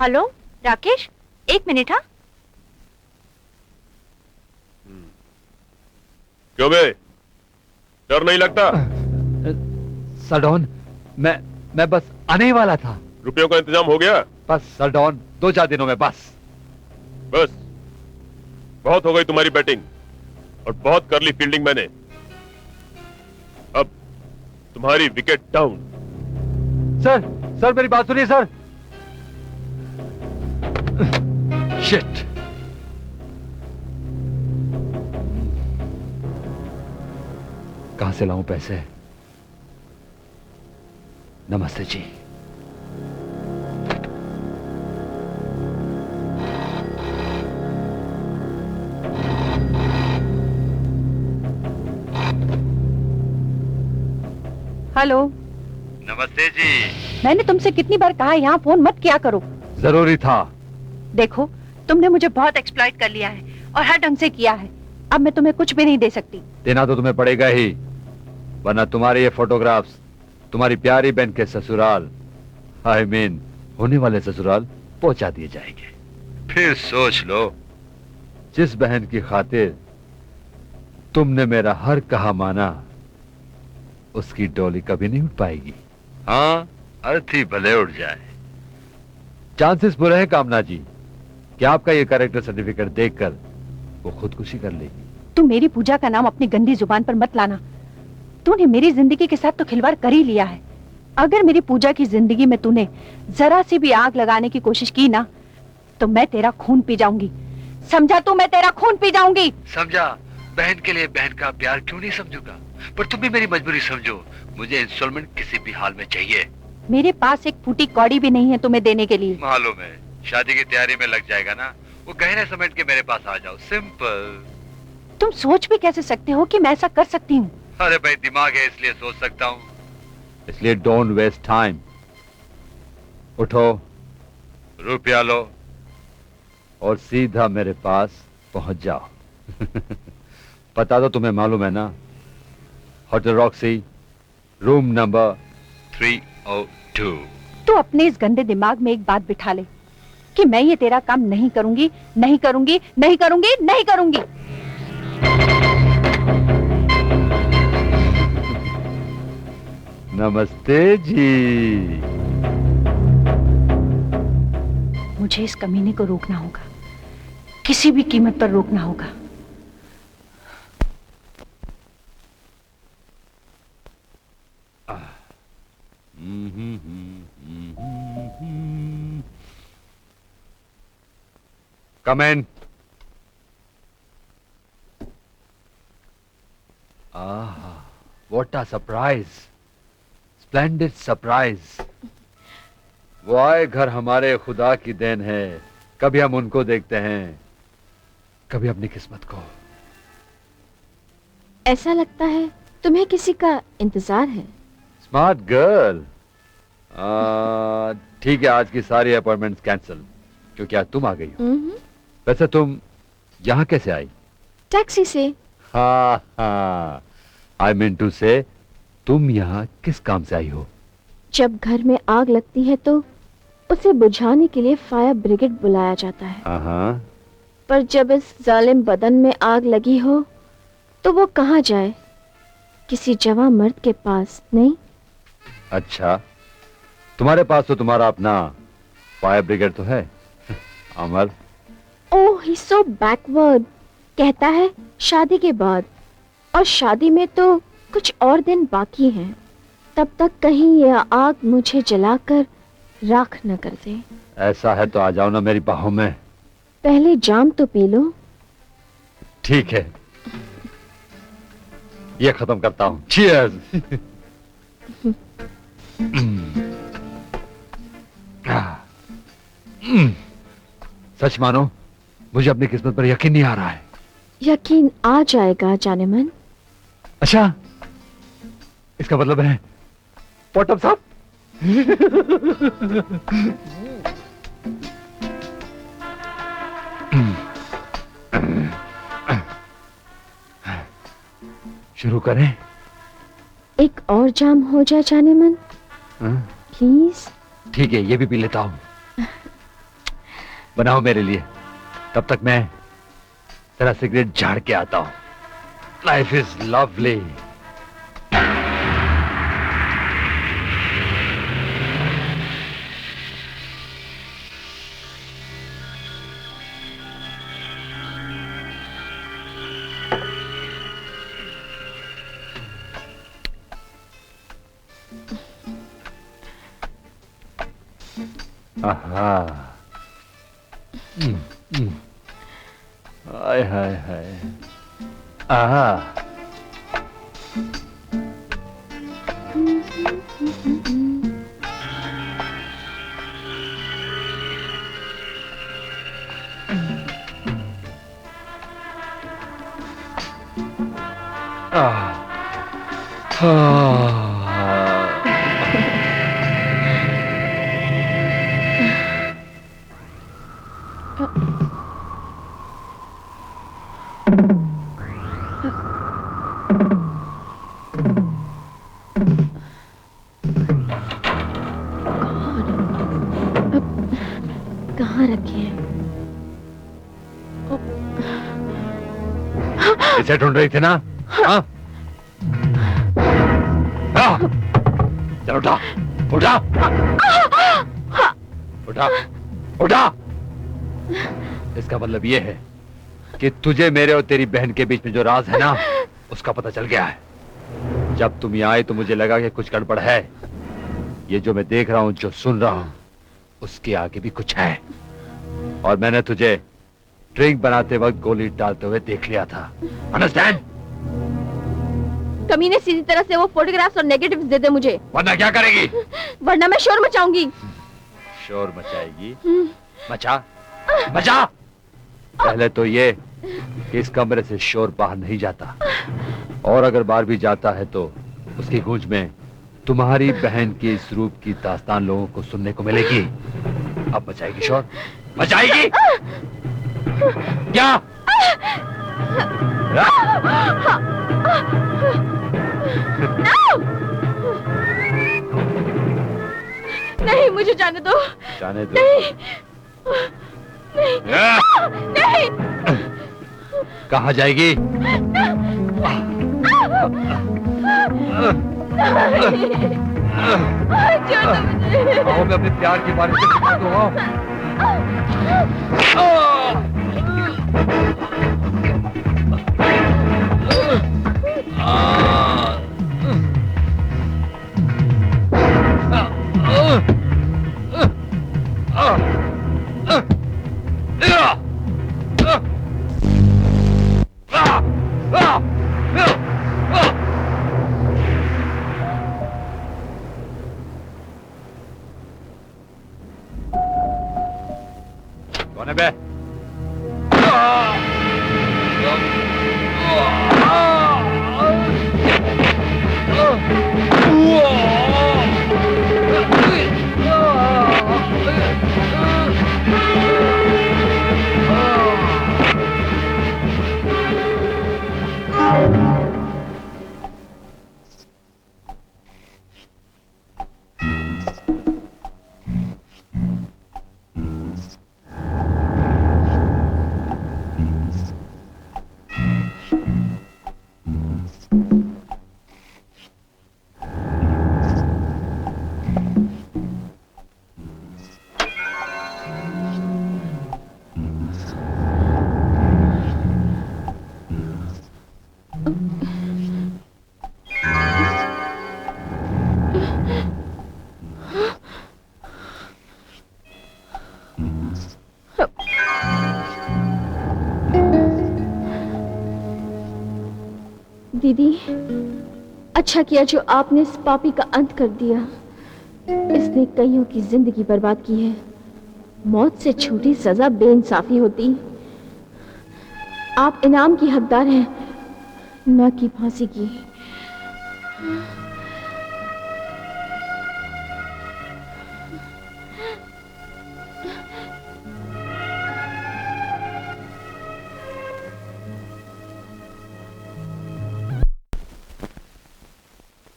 F: Hello Rakesh, 1 minute. हाँ,
C: क्यों बे, डर नहीं लगता?
G: सरडॉन, मैं बस आने ही वाला था।
C: रुपयों का इंतजाम हो गया?
G: बस सरडॉन, 2-4 दिनों में बस।
C: बस बहुत हो गई तुम्हारी बैटिंग और बहुत कर ली फील्डिंग मैंने। अब तुम्हारी विकेट डाउन।
G: सर मेरी बात सुनिए सर। शिट। कहां से लाऊं पैसे? नमस्ते जी।
D: हेलो।
G: नमस्ते जी।
D: मैंने तुमसे कितनी बार कहा यहाँ फोन मत किया करो।
G: जरूरी था।
D: देखो, तुमने मुझे बहुत एक्सप्लॉइट कर लिया है और हर ढंग से किया है। अब मैं तुम्हें कुछ भी नहीं दे सकती।
G: देना तो तुम्हें पड़ेगा ही, वरना तुम्हारे ये फोटोग्राफ्स तुम्हारी प्यारी बहन के ससुराल, आई मीन होने वाले ससुराल पहुंचा दिए जाएंगे। फिर सोच लो, जिस बहन की खातिर तुमने मेरा हर कहा माना, उसकी डोली कभी नहीं उठ पाएगी। हाँ, अर्थी भले उड़ जाए। चांसेस बुरे हैं कामना जी कि आपका ये कैरेक्टर सर्टिफिकेट देखकर वो खुदकुशी कर लेगी।
D: तुम मेरी पूजा का नाम अपनी गंदी जुबान पर मत लाना। तूने मेरी जिंदगी के साथ तो खिलवाड़ कर ही लिया है। अगर मेरी पूजा की जिंदगी में तूने जरा सी भी आग लगाने की कोशिश की ना, तो मैं तेरा खून पी जाऊंगी। समझा तू? मैं तेरा खून पी जाऊंगी।
G: समझा। बहन के लिए बहन का प्यार क्यों नहीं समझूंगा, पर तुम भी मेरी मजबूरी समझो। मुझे इंस्टॉलमेंट किसी भी हाल में चाहिए।
D: मेरे पास एक फूटी कौड़ी भी नहीं है तुम्हें देने के लिए।
G: मालूम है, शादी की तैयारी में लग जाएगा ना, वो गहने समेट के मेरे पास आ जाओ, सिंपल।
D: तुम सोच भी कैसे सकते हो कि मैं ऐसा कर सकती हूँ?
G: अरे भाई, दिमाग है इसलिए सोच सकता हूँ। इसलिए डोंट वेस्ट टाइम। उठो, रुपया लो और सीधा मेरे पास पहुंच जाओ। बता दो, तुम्हें मालूम है ना, होटल रॉक्सी, रूम नंबर 302।
D: तू अपने इस गंदे दिमाग में एक बात बिठा ले कि मैं ये तेरा काम नहीं करूंगी, नहीं करूंगी, नहीं करूंगी, नहीं करूंगी।
G: नमस्ते जी।
D: मुझे इस कमीने को रोकना होगा, किसी भी कीमत पर रोकना होगा।
G: Come in. What a surprise, splendid surprise. वो आए घर हमारे खुदा की देन है। कभी हम उनको देखते हैं, कभी अपनी किस्मत को।
B: ऐसा लगता है तुम्हें किसी का इंतजार है।
G: Smart girl. ठीक है, आज की सारी अपॉइंटमेंट्स कैंसिल, क्योंकि आज तुम आ गई हो। वैसे तुम यहाँ कैसे आई?
B: टैक्सी से।
G: हाँ हाँ, आई मीन टू से तुम यहाँ किस काम से आई हो?
B: जब घर में आग लगती है तो उसे बुझाने के लिए फायर ब्रिगेड बुलाया जाता है।
G: हाँ।
B: पर जब इस जालिम बदन में आग लगी हो तो वो कहाँ जाए? किसी जवां मर्द के पास नहीं।
G: अच्छा, तुम्हारे पास तो तुम्हारा अपना फायर ब्रिगेड तो है। अमर।
B: ओह, ही सो बैकवर्ड। कहता है शादी के बाद, और शादी में तो कुछ और दिन बाकी हैं। तब तक कहीं यह आग मुझे जलाकर राख न कर दे।
G: ऐसा है तो आ जाओ ना मेरी बाहों में।
B: पहले जाम तो पी लो।
G: ठीक है, ये खत्म करता हूँ। Cheers! सच मानो, मुझे अपनी किस्मत पर यकीन नहीं आ रहा है।
B: यकीन आ जाएगा जाने मन।
G: अच्छा, इसका मतलब है पॉटम साहब। शुरू करें?
B: एक और जाम हो जाए जाने मन, प्लीज।
G: ठीक है, ये भी पी लेता हूं। बनाओ मेरे लिए, तब तक मैं तेरा सिगरेट झाड़ के आता हूं। Life is lovely. आहा। हाय हाय हाय। आहा।
B: कहाँ रखे हैं?
G: इसे ढूंढ रही थी ना? हाँ? चलो उठा, उठा, उठा, उठा। इसका मतलब ये है कि तुझे मेरे और तेरी बहन के बीच में जो राज है ना, उसका पता चल गया है। जब तुम यहाँ आए तो मुझे लगा कि कुछ गड़बड़ है। ये जो मैं देख रहा हूँ, जो सुन रहा हूँ, उसके आगे भी कुछ है। और मैंने तुझे ड्रिंक बनाते वक्त गोली डालते हुए देख लिया था। अंडरस्टैंड?
B: कमीने सीधी तरह से वो फोटोग्राफ्स और नेगेटिव्स दे दे मुझे,
G: वरना क्या करेगी?
B: वरना मैं शोर मचाऊंगी।
G: शोर मचाएगी? मचा, मचा। पहले तो ये कि इस कमरे से शोर बाहर नहीं जाता, और अगर बाहर भी जाता है तो उसकी गूंज में तुम्हारी बहन के इस रूप की दास्तान लोगों को सुनने को मिलेगी। अब मचाएगी शोर? मचाएगी क्या?
B: नहीं, मुझे जाने दो।
G: जाने दो?
B: नहीं, नहीं, नहीं।
G: कहाँ जाएगी? आओ, मैं अपने प्यार के बारे में बता दूँ। बे।
B: दीदी, अच्छा किया जो आपने इस पापी का अंत कर दिया। इसने कईयों की जिंदगी बर्बाद की है। मौत से छोटी सजा बेइंसाफी होती। आप इनाम की हकदार हैं, न कि फांसी की।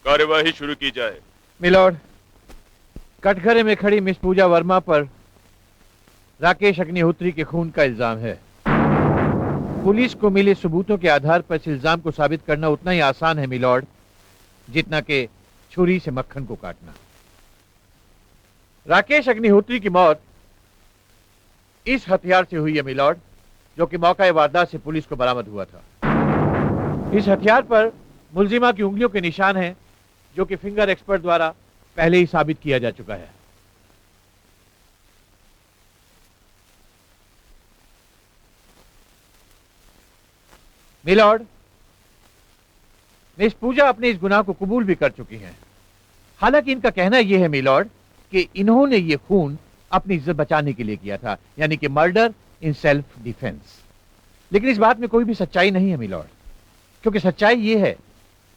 C: कार्यवाही शुरू की जाए।
G: मिलॉर्ड, कटघरे में खड़ी मिस पूजा वर्मा पर राकेश अग्निहोत्री के खून का इल्जाम है। पुलिस को मिले सबूतों के आधार पर इस इल्जाम को साबित करना उतना ही आसान है मिलॉर्ड, जितना कि छुरी से मक्खन को काटना। राकेश अग्निहोत्री की मौत इस हथियार से हुई है मिलॉर्ड, जो कि मौका वारदात से पुलिस को बरामद हुआ था। इस हथियार पर मुलजिमा की उंगलियों के निशान हैं, जो कि फिंगर एक्सपर्ट द्वारा पहले ही साबित किया जा चुका है। मिलॉर्ड, मिस पूजा अपने इस गुनाह को कबूल भी कर चुकी हैं। हालांकि इनका कहना यह है मिलॉर्ड कि इन्होंने ये खून अपनी इज्जत बचाने के लिए किया था, यानी कि मर्डर इन सेल्फ डिफेंस। लेकिन इस बात में कोई भी सच्चाई नहीं है मिलॉर्ड, क्योंकि सच्चाई यह है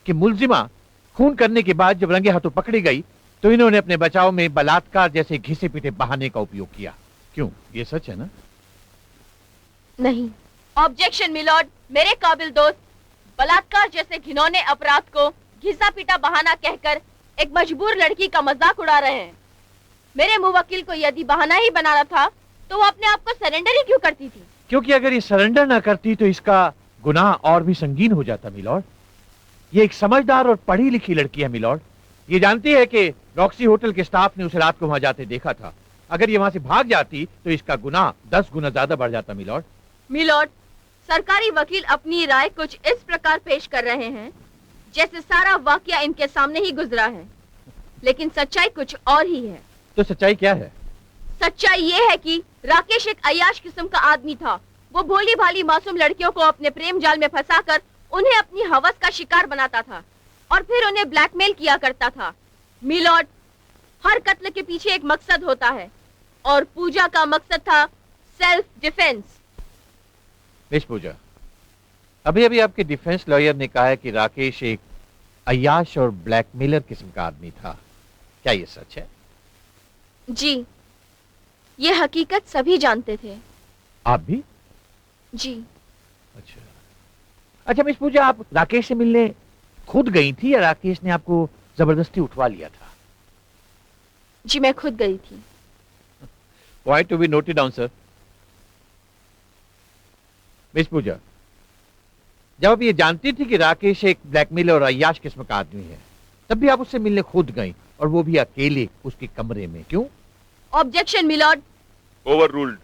G: कि मुलजिमा खून करने के बाद जब रंगे हाथों पकड़ी गई तो इन्होंने अपने बचाव में बलात्कार जैसे घिसे पीटे बहाने का उपयोग किया। क्यों, ये सच है ना?
B: नहीं।
F: Objection milord. मेरे काबिल दोस्त बलात्कार जैसे घिनौने अपराध को घिसा पीटा बहाना कहकर एक मजबूर लड़की का मजाक उड़ा रहे हैं। मेरे मुवक्किल को यदि बहाना ही बनाना था तो वो अपने आप को सरेंडर ही क्यों करती थी?
G: क्योंकि अगर ये सरेंडर ना करती तो इसका गुनाह और भी संगीन हो जाता मिलॉर्ड। ये एक समझदार और पढ़ी लिखी लड़की है मिलॉर्ड। ये जानती है कि रॉक्सी होटल के स्टाफ ने उसे रात को वहां जाते देखा था। अगर ये वहां से भाग जाती तो इसका गुनाह 10 गुना ज्यादा बढ़ जाता मिलॉर्ड।
F: मिलॉर्ड, सरकारी वकील अपनी राय कुछ इस प्रकार पेश कर रहे हैं जैसे सारा वाकया इनके सामने ही गुजरा है, लेकिन सच्चाई कुछ और ही है।
G: तो सच्चाई क्या है?
F: सच्चाई ये है कि राकेश एक अय्याश किस्म का आदमी था। वो भोली भाली मासूम लड़कियों को अपने प्रेम जाल में फंसाकर उन्हें अपनी हवस का शिकार बनाता था और फिर उन्हें ब्लैकमेल किया करता था। मिलॉर्ड, हर कत्ल के पीछे एक मकसद होता है और पूजा का मकसद था सेल्फ डिफेंस।
G: मिस पूजा, अभी अभी आपके डिफेंस लॉयर ने कहा है कि राकेश एक अय्याश और ब्लैकमेलर किस्म का आदमी था। क्या ये सच है?
B: जी, ये हकीकत सभी जानते थे।
G: आप भी?
B: जी।
G: अच्छा अच्छा मिस पूजा, आप राकेश से मिलने खुद गई थी या राकेश ने आपको जबरदस्ती उठवा लिया था?
B: जी, मैं खुद गई थी।
G: Why to be noted down, sir? Miss Puja, जब आप ये जानती थी कि राकेश एक ब्लैकमेलर और अय्याश किस्म का आदमी है, तब भी आप उससे मिलने खुद गई, और वो भी अकेले उसके कमरे में। क्यों?
F: Objection milord.
C: Overruled.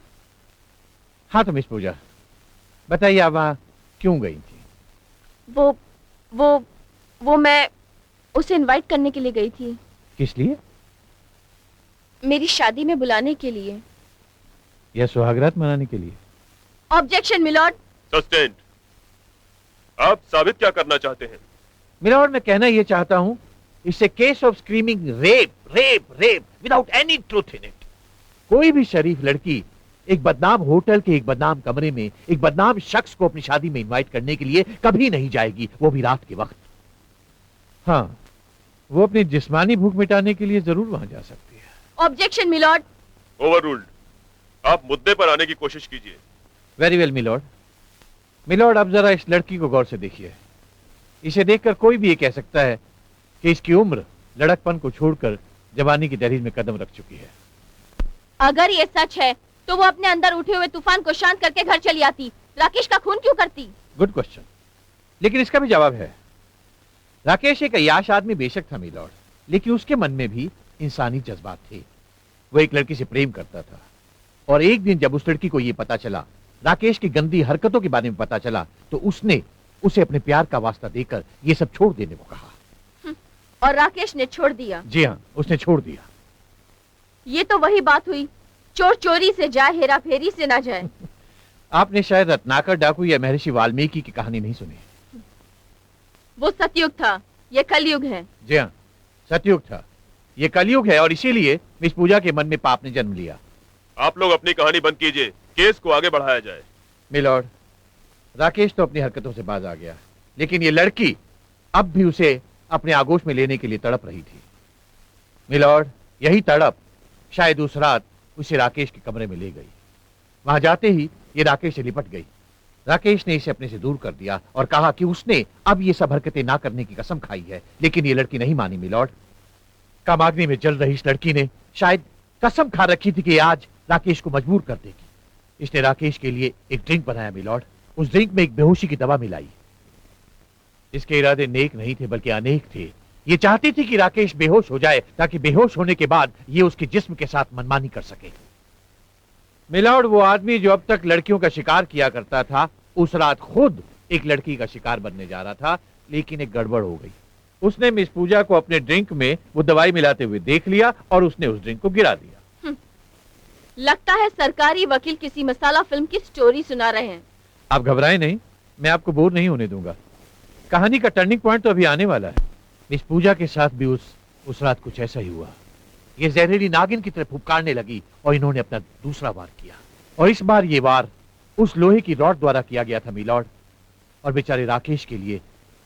G: हाँ तो मिस पूजा बताइए, आप वहां क्यों गई थी?
B: वो मैं उसे इनवाइट करने के लिए गई थी।
G: किस लिए?
B: मेरी शादी में बुलाने के लिए।
G: या सुहागरात मनाने के लिए?
F: Objection milord.
C: सस्टेन्ड। आप साबित क्या करना चाहते हैं?
G: मिलॉर्ड, मैं कहना यह चाहता हूं, इससे case of screaming rape rape rape without any truth in it. कोई भी शरीफ लड़की
E: एक बदनाम होटल के एक बदनाम कमरे में एक बदनाम शख्स को अपनी शादी में इनवाइट करने के लिए कभी नहीं जाएगी, वो भी रात के वक्त।
G: हाँ, वो अपनी जिस्मानी भूख मिटाने के लिए जरूर वहां जा सकती है।
B: Objection milord.
C: ओवररूल्ड। आप मुद्दे पर आने की कोशिश कीजिए।
G: Very well milord. मिलॉर्ड, अब जरा इस लड़की को गौर से देखिए। इसे देखकर कोई भी ये कह सकता है कि इसकी उम्र लड़कपन को छोड़कर जवानी की दहलीज में कदम रख चुकी है।
B: अगर ये सच है तो वो अपने अंदर उठे हुए तूफान को शांत करके घर चली आती, राकेश का खून क्यों करती?
G: गुड क्वेश्चन, लेकिन इसका भी जवाब है। राकेश एक अय्याश आदमी बेशक था मिलॉर्ड, लेकिन उसके मन में भी इंसानी जज्बात थे। वो एक लड़की से प्रेम करता था, और एक दिन जब उस लड़की को यह पता चला, राकेश की गंदी हरकतों के बारे में पता चला, तो उसने उसे अपने प्यार का वास्ता देकर ये सब छोड़ देने को कहा।
B: और राकेश ने छोड़ दिया?
G: जी हाँ, उसने छोड़ दिया।
B: ये तो वही बात हुई, चोर चोरी से जाए, हेरा फेरी से ना जाए।
G: आपने शायद रत्नाकर डाकू या महर्षि वाल्मीकि की कहानी नहीं सुनी।
B: वो सतयुग था, ये कलयुग है।
G: जी हाँ, सतयुग था, ये कलयुग है, और इसीलिए मिस पूजा के मन में पाप ने जन्म लिया।
C: आप लोग अपनी कहानी बंद कीजिए, केस को आगे बढ़ाया जाए।
G: मिलॉर्ड, राकेश तो अपनी हरकतों से बाज आ गया, लेकिन ये लड़की अब भी उसे अपने आगोश में लेने के लिए तड़प रही थी। मिलॉर्ड, यही तड़प शायद उस रात उसे राकेश के कमरे में ले गई। वहां जाते ही ये राकेश से लिपट गई। राकेश ने इसे अपने से दूर कर दिया और कहा कि उसने अब ये सब हरकतें ना करने की कसम खाई है, लेकिन ये लड़की नहीं मानी। मिलॉर्ड, कामाग्नि में जल रही इस लड़की ने शायद कसम खा रखी थी कि आज राकेश को मजबूर कर देगी। इसने राकेश के लिए एक ड्रिंक बनाया मिलॉर्ड, उस ड्रिंक में एक बेहोशी की दवा मिलाई। इसके इरादे नेक नहीं थे बल्कि अनेक थे। ये चाहती थी कि राकेश बेहोश हो जाए, ताकि बेहोश होने के बाद ये उसके जिस्म के साथ मनमानी कर सके। मिलॉर्ड, वो आदमी जो अब तक लड़कियों का शिकार किया करता था, उस रात खुद एक लड़की का शिकार बनने जा रहा था, लेकिन एक गड़बड़ हो गई। उसने मिस पूजा को अपने ड्रिंक में वो दवाई मिलाते हुए देख लिया और उसने उस ड्रिंक को गिरा दिया।
B: लगता है सरकारी वकील किसी मसाला फिल्म की स्टोरी सुना रहे हैं।
G: आप घबराएं नहीं, मैं आपको बोर नहीं होने दूंगा। कहानी का टर्निंग पॉइंट तो अभी आने वाला है। मिस पूजा के साथ भी उस रात कुछ ऐसा ही हुआ। ये जहरीली नागिन की तरह फुफकारने लगी और इन्होंने अपना दूसरा वार किया, और इस बार ये वार उस लोहे की रॉड द्वारा किया गया था मिलॉर्ड, और बेचारे राकेश के लिए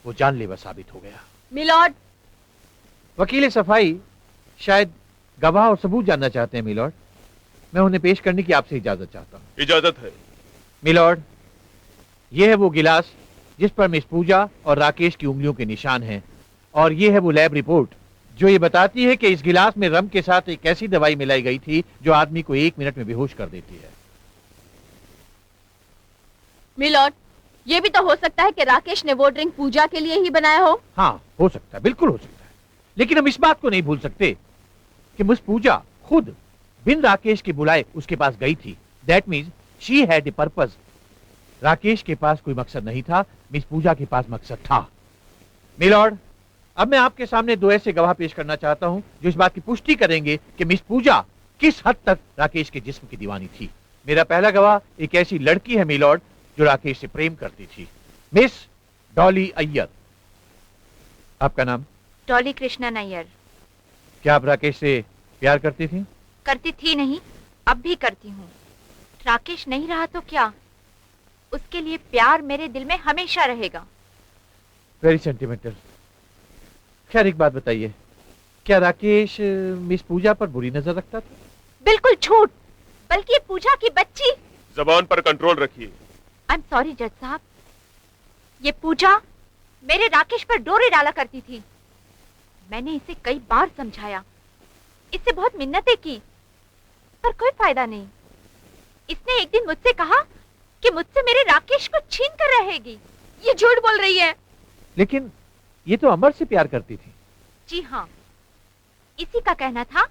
G: वो जानलेवा साबित हो गया।
B: मिलॉर्ड,
G: वकील सफाई शायद गवाह और सबूत जानना चाहते हैं मिलॉर्ड। मैं उन्हें पेश करने की आपसे इजाजत चाहता हूँ।
C: इजाजत है।
G: मिलॉर्ड, ये है वो गिलास जिस पर मिस पूजा और राकेश की उंगलियों के निशान हैं, और ये है वो लैब रिपोर्ट जो ये बताती है कि इस गिलास में रम के साथ एक ऐसी दवाई मिलाई गई थी जो आदमी को 1 मिनट में बेहोश कर देती है।
B: मिलॉर्ड, ये भी तो हो सकता है कि राकेश ने वो ड्रिंक पूजा के लिए ही बनाया हो।
G: हाँ, हो सकता है, बिल्कुल हो सकता है, लेकिन हम इस बात को नहीं भूल सकते कि मिस पूजा खुद बिन राकेश के बुलाए उसके पास गई थी। That means she had a purpose. Rakesh के पास कोई मकसद नहीं था, मिस पूजा के पास मकसद था। मिलॉर्ड, अब मैं आपके सामने 2 ऐसे गवाह पेश करना चाहता हूं जो इस बात की पुष्टि करेंगे कि मिस पूजा किस हद तक राकेश के जिस्म की दीवानी थी। मेरा पहला गवाह एक ऐसी लड़की है मिलॉर्ड जो राकेश से प्रेम करती थी, मिस डॉली अय्यर। आपका नाम?
F: डॉली कृष्णन अय्यर।
G: क्या आप राकेश से प्यार करती थी?
F: करती थी नहीं, अब भी करती हूँ। राकेश नहीं रहा तो क्या, उसके लिए प्यार मेरे दिल में हमेशा रहेगा।
G: Very sentimental. खैर, एक बात बताइए, क्या राकेश मिस पूजा पर बुरी नजर रखता था?
F: बिल्कुल झूठ, बल्कि पूजा की बच्ची।
C: जबान पर कंट्रोल रखिए।
F: आई एम सॉरी जज साहब, ये पूजा मेरे राकेश पर डोरे डाला करती थी। मैंने इसे कई बार समझाया, इससे बहुत मिन्नतें की, पर कोई फायदा नहीं। इसने एक दिन मुझसे कहा कि मुझसे मेरे राकेश को छीन कर रहेगी।
B: ये झूठ बोल रही है।
G: लेकिन ये तो अमर से प्यार करती थी।
F: जी हाँ, इसी का कहना था,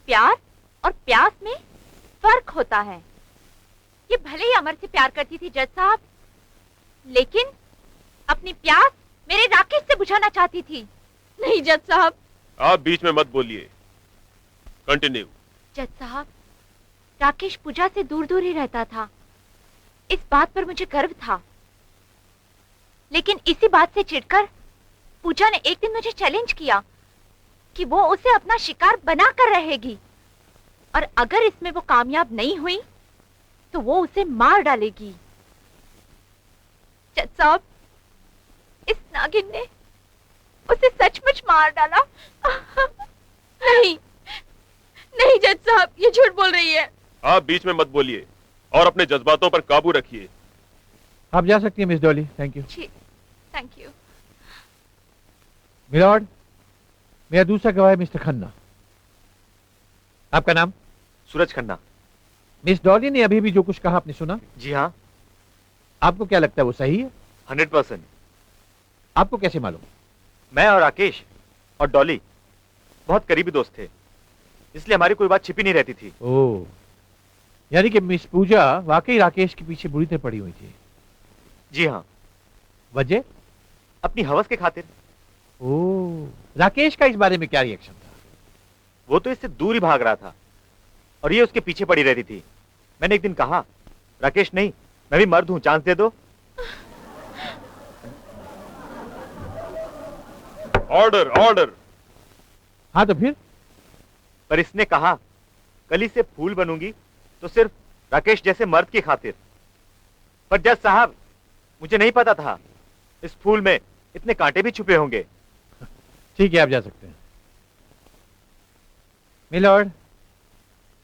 F: प्यार और प्यास में फर्क होता है। ये भले ही अमर से प्यार करती थी जज साहब, लेकिन अपनी प्यास मेरे राकेश से बुझाना चाहती थी।
B: नहीं जज साहब,
C: आप बीच में मत बोलिए, कंटिन्यू।
F: जज साहब, राकेश पूजा से दूर दूर ही रहता था, इस बात पर मुझे गर्व था। लेकिन इसी बात से चिढ़कर पूजा ने एक दिन मुझे चैलेंज किया कि वो उसे अपना शिकार बनाकर रहेगी, और अगर इसमें वो कामयाब नहीं हुई तो वो उसे मार डालेगी। जज साहब, इस नागिन ने उसे सचमुच मार डाला।
B: नहीं नहीं जज साहब, ये झूठ बोल रही है।
C: आप बीच में मत बोलिए और अपने जज्बातों पर काबू रखिए।
G: आप जा सकती हैं मिस डॉली। Thank you.
F: जी, थैंक यू।
G: मिलॉर्ड, मेरा दूसरा गवाह है मिस्टर खन्ना। आपका नाम?
E: सूरज खन्ना।
G: मिस डॉली ने अभी भी जो कुछ कहा आपने सुना?
E: जी हाँ,
G: आपको क्या लगता है वो सही है?
E: 100%।
G: आपको कैसे मालूम?
E: मैं और राकेश और डॉली बहुत करीबी दोस्त थे, इसलिए हमारी कोई बात छिपी नहीं रहती थी।
G: ओह, यानी कि मिस पूजा वाकई राकेश के पीछे बुरी तरह पड़ी हुई थी।
E: जी हाँ।
G: वजह?
E: अपनी हवस के खातिर।
G: ओह, राकेश का इस बारे में क्या रिएक्शन था?
E: वो तो इससे दूर ही भाग रहा था और ये उसके पीछे पड़ी रहती थी। मैंने एक दिन कहा, राकेश नहीं, मैं भी मर्द हूं, चांस दे दो।
C: Order order.
G: हाँ तो फिर?
E: पर इसने कहा, कली से फूल बनूंगी तो सिर्फ राकेश जैसे मर्द की खातिर। पर जज साहब, मुझे नहीं पता था इस फूल में इतने कांटे भी छुपे होंगे।
G: ठीक है, आप जा सकते हैं। मिलॉर्ड,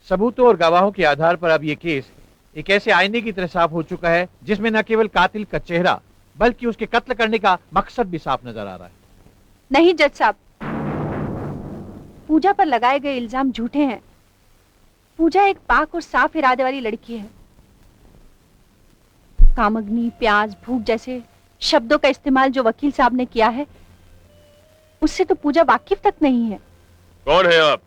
G: सबूतों और गवाहों के आधार पर अब ये केस एक ऐसे आईने की तरह साफ हो चुका है जिसमें न केवल कातिल का चेहरा बल्कि उसके कत्ल करने का मकसद भी साफ नजर आ रहा है।
D: नहीं जज साहब, पूजा पर लगाए गए इल्जाम झूठे हैं। पूजा एक पाक और साफ इरादे वाली लड़की है। कामग्नि, प्याज, भूख जैसे शब्दों का इस्तेमाल जो वकील साहब ने किया है, उससे तो पूजा वाकिफ तक नहीं है।
C: कौन है आप?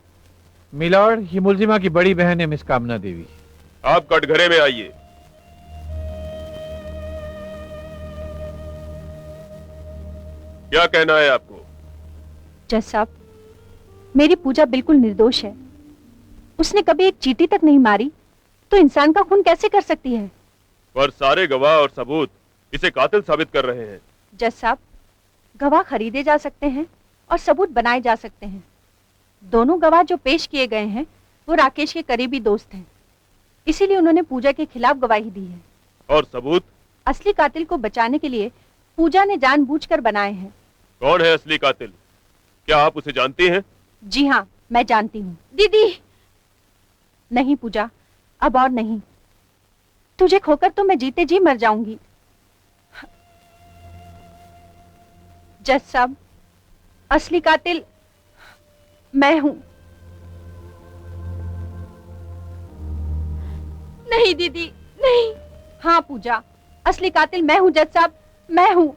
G: मिलॉर्ड, ये मुलजिमा की बड़ी बहन है मिस कामना देवी।
C: आप कटघरे में आइए। क्या कहना है आपको?
D: जज साहब, मेरी पूजा बिल्कुल निर्दोष है। उसने कभी एक चींटी तक नहीं मारी, तो इंसान का खून कैसे कर सकती है?
C: पर सारे गवाह और सबूत इसे कातिल साबित कर रहे हैं।
D: जज साहब, गवाह खरीदे जा सकते हैं और सबूत बनाए जा सकते हैं। दोनों गवाह जो पेश किए गए हैं वो राकेश के करीबी दोस्त हैं, इसीलिए उन्होंने पूजा के खिलाफ गवाही दी है।
C: और सबूत?
D: असली कातिल को बचाने के लिए पूजा ने जानबूझकर बनाए हैं।
C: कौन है असली कातिल? क्या आप उसे जानती हैं?
D: जी हाँ, मैं जानती हूँ।
B: दीदी।
D: नहीं पूजा, अब और नहीं। तुझे खोकर तो मैं जीते जी मर जाऊंगी। जज साहब, असली कातिल मैं हूं।
B: नहीं दीदी, नहीं।
D: हाँ पूजा, असली कातिल मैं हूं जज साहब, मैं हूं।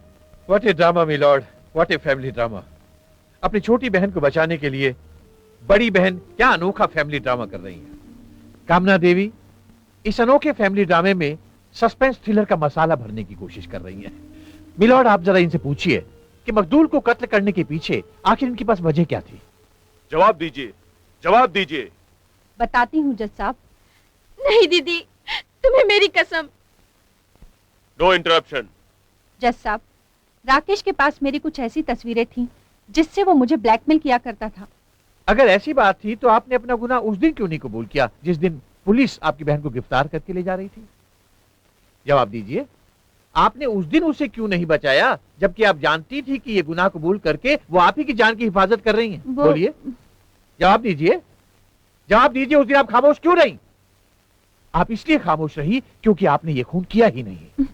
G: What a drama milord, what a family drama. अपनी छोटी बहन को बचाने के लिए बड़ी बहन क्या अनोखा फैमिली ड्रामा कर रही है। कामना देवी इस अनोखे फैमिली ड्रामे में सस्पेंस थ्रिलर का मसाला भरने की कोशिश कर रही है। मिलॉर्ड, आप जरा इनसे पूछिए कि मकदूल को कत्ल करने के पीछे आखिर इनके पास वजह क्या थी।
C: जवाब दीजिए, जवाब दीजिए।
D: बताती हूँ जज साहब।
B: नहीं दीदी, तुम्हें मेरी कसम।
C: No interruption.
D: जज साहब, राकेश के पास मेरी कुछ ऐसी तस्वीरें थीं जिससे वो मुझे ब्लैकमेल किया करता था।
G: अगर ऐसी बात थी तो आपने अपना गुनाह उस दिन क्यों नहीं कबूल किया जिस दिन पुलिस आपकी बहन को गिरफ्तार करके ले जा रही थी? जवाब दीजिए, आपने उस दिन उसे क्यों नहीं बचाया जबकि आप जानती थी कि ये गुनाह कबूल करके वो आप ही की जान की हिफाजत कर रही हैं? बोलिए, जवाब दीजिए, जवाब दीजिए। उस दिन आप खामोश क्यों रही? आप इसलिए खामोश रही क्योंकि आपने ये खून किया ही नहीं।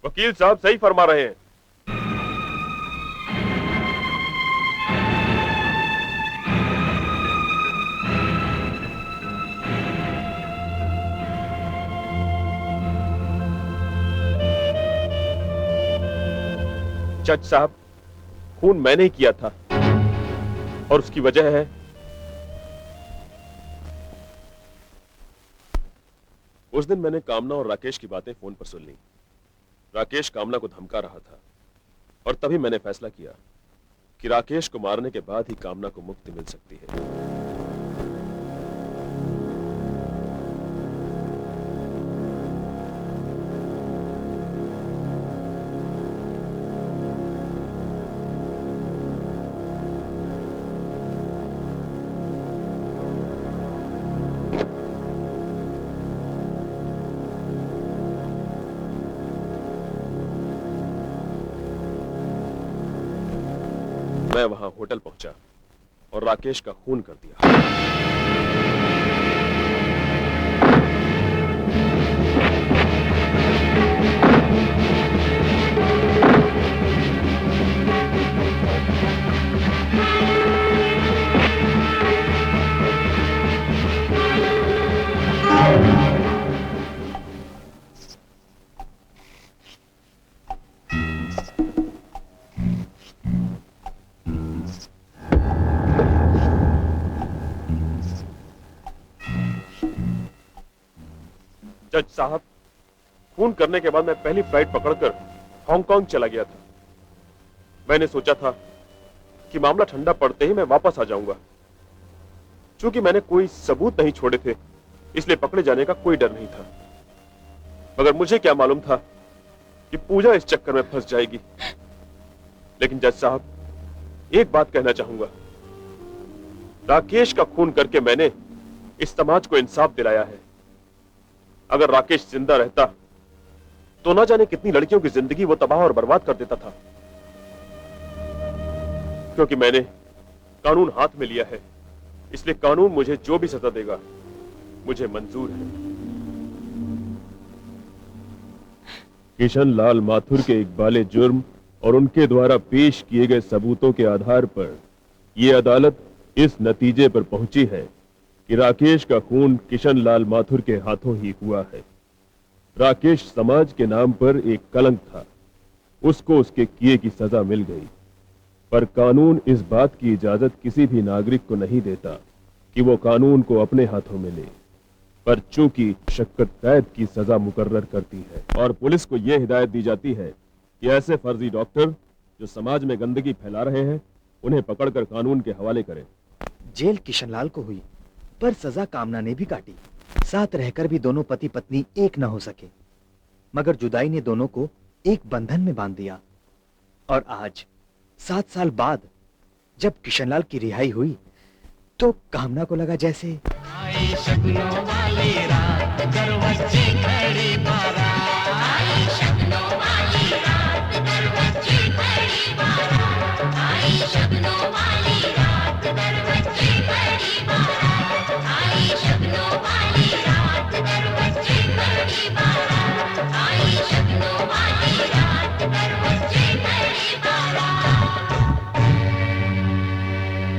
C: वकील साहब सही फरमा रहे हैं। जज साहब, खून मैंने ही किया था और उसकी वजह है उस दिन मैंने कामना और राकेश की बातें फोन पर सुन ली। राकेश कामना को धमका रहा था और तभी मैंने फैसला किया कि राकेश को मारने के बाद ही कामना को मुक्ति मिल सकती है। मैं वहां होटल पहुंचा और राकेश का खून कर दिया। जज साहब, खून करने के बाद मैं पहली फ्लाइट पकड़कर हांगकांग चला गया था। मैंने सोचा था कि मामला ठंडा पड़ते ही मैं वापस आ जाऊंगा। चूंकि मैंने कोई सबूत नहीं छोड़े थे, इसलिए पकड़े जाने का कोई डर नहीं था। मगर मुझे क्या मालूम था कि पूजा इस चक्कर में फंस जाएगी। लेकिन जज साहब, एक बात कहना चाहूंगा। राकेश का खून करके मैंने इस समाज को इंसाफ दिलाया है। अगर राकेश जिंदा रहता तो ना जाने कितनी लड़कियों की जिंदगी वो तबाह और बर्बाद कर देता था। क्योंकि मैंने कानून हाथ में लिया है, इसलिए कानून मुझे जो भी सजा देगा मुझे मंजूर है। किशन लाल माथुर के इकबाले जुर्म और उनके द्वारा पेश किए गए सबूतों के आधार पर यह अदालत इस नतीजे पर पहुंची है कि राकेश का खून किशन लाल माथुर के हाथों ही हुआ है। राकेश समाज के नाम पर एक कलंक था, उसको उसके किए की सजा मिल गई। पर कानून इस बात की इजाजत किसी भी नागरिक को नहीं देता कि वो कानून को अपने हाथों में ले। पर चूंकि शक्कत कैद की सजा मुकर्रर करती है और पुलिस को यह हिदायत दी जाती है कि ऐसे फर्जी डॉक्टर जो समाज में गंदगी फैला रहे हैं उन्हें पकड़कर कानून के हवाले करें।
I: जेल किशनलाल को हुई, पर सजा कामना ने भी काटी। साथ रहकर भी दोनों पति पत्नी एक न हो सके, मगर जुदाई ने दोनों को एक बंधन में बांध दिया। और आज 7 साल बाद जब किशनलाल की रिहाई हुई तो कामना को लगा जैसे
J: आई शगनों वाली रात दरवाजे खड़ी बारात, आई शगनों वाली रात दरवाजे खड़ी बारात, आई शगनों वाली